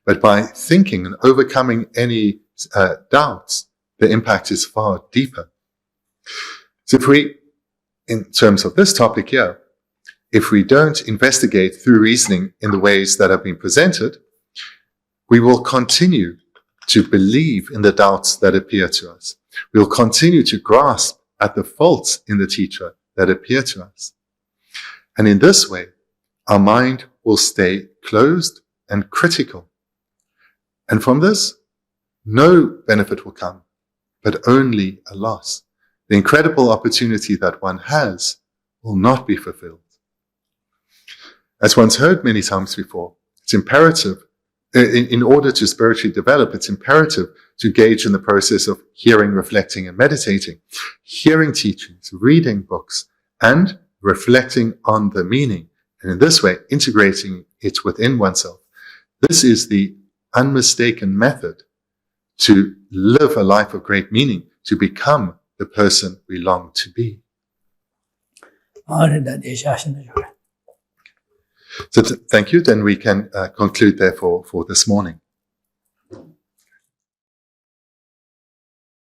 But by thinking and overcoming any doubts, the impact is far deeper. So in terms of this topic here, if we don't investigate through reasoning in the ways that have been presented, we will continue to believe in the doubts that appear to us. We will continue to grasp at the faults in the teacher that appear to us. And in this way, our mind will stay closed and critical. And from this, no benefit will come, but only a loss. The incredible opportunity that one has will not be fulfilled. As one's heard many times before, it's imperative, in order to spiritually develop, it's imperative to engage in the process of hearing, reflecting, and meditating, hearing teachings, reading books, and reflecting on the meaning, and in this way, integrating it within oneself. This is the unmistaken method to live a life of great meaning, to become the person we long to be. So thank you. Then we can conclude therefore for this morning.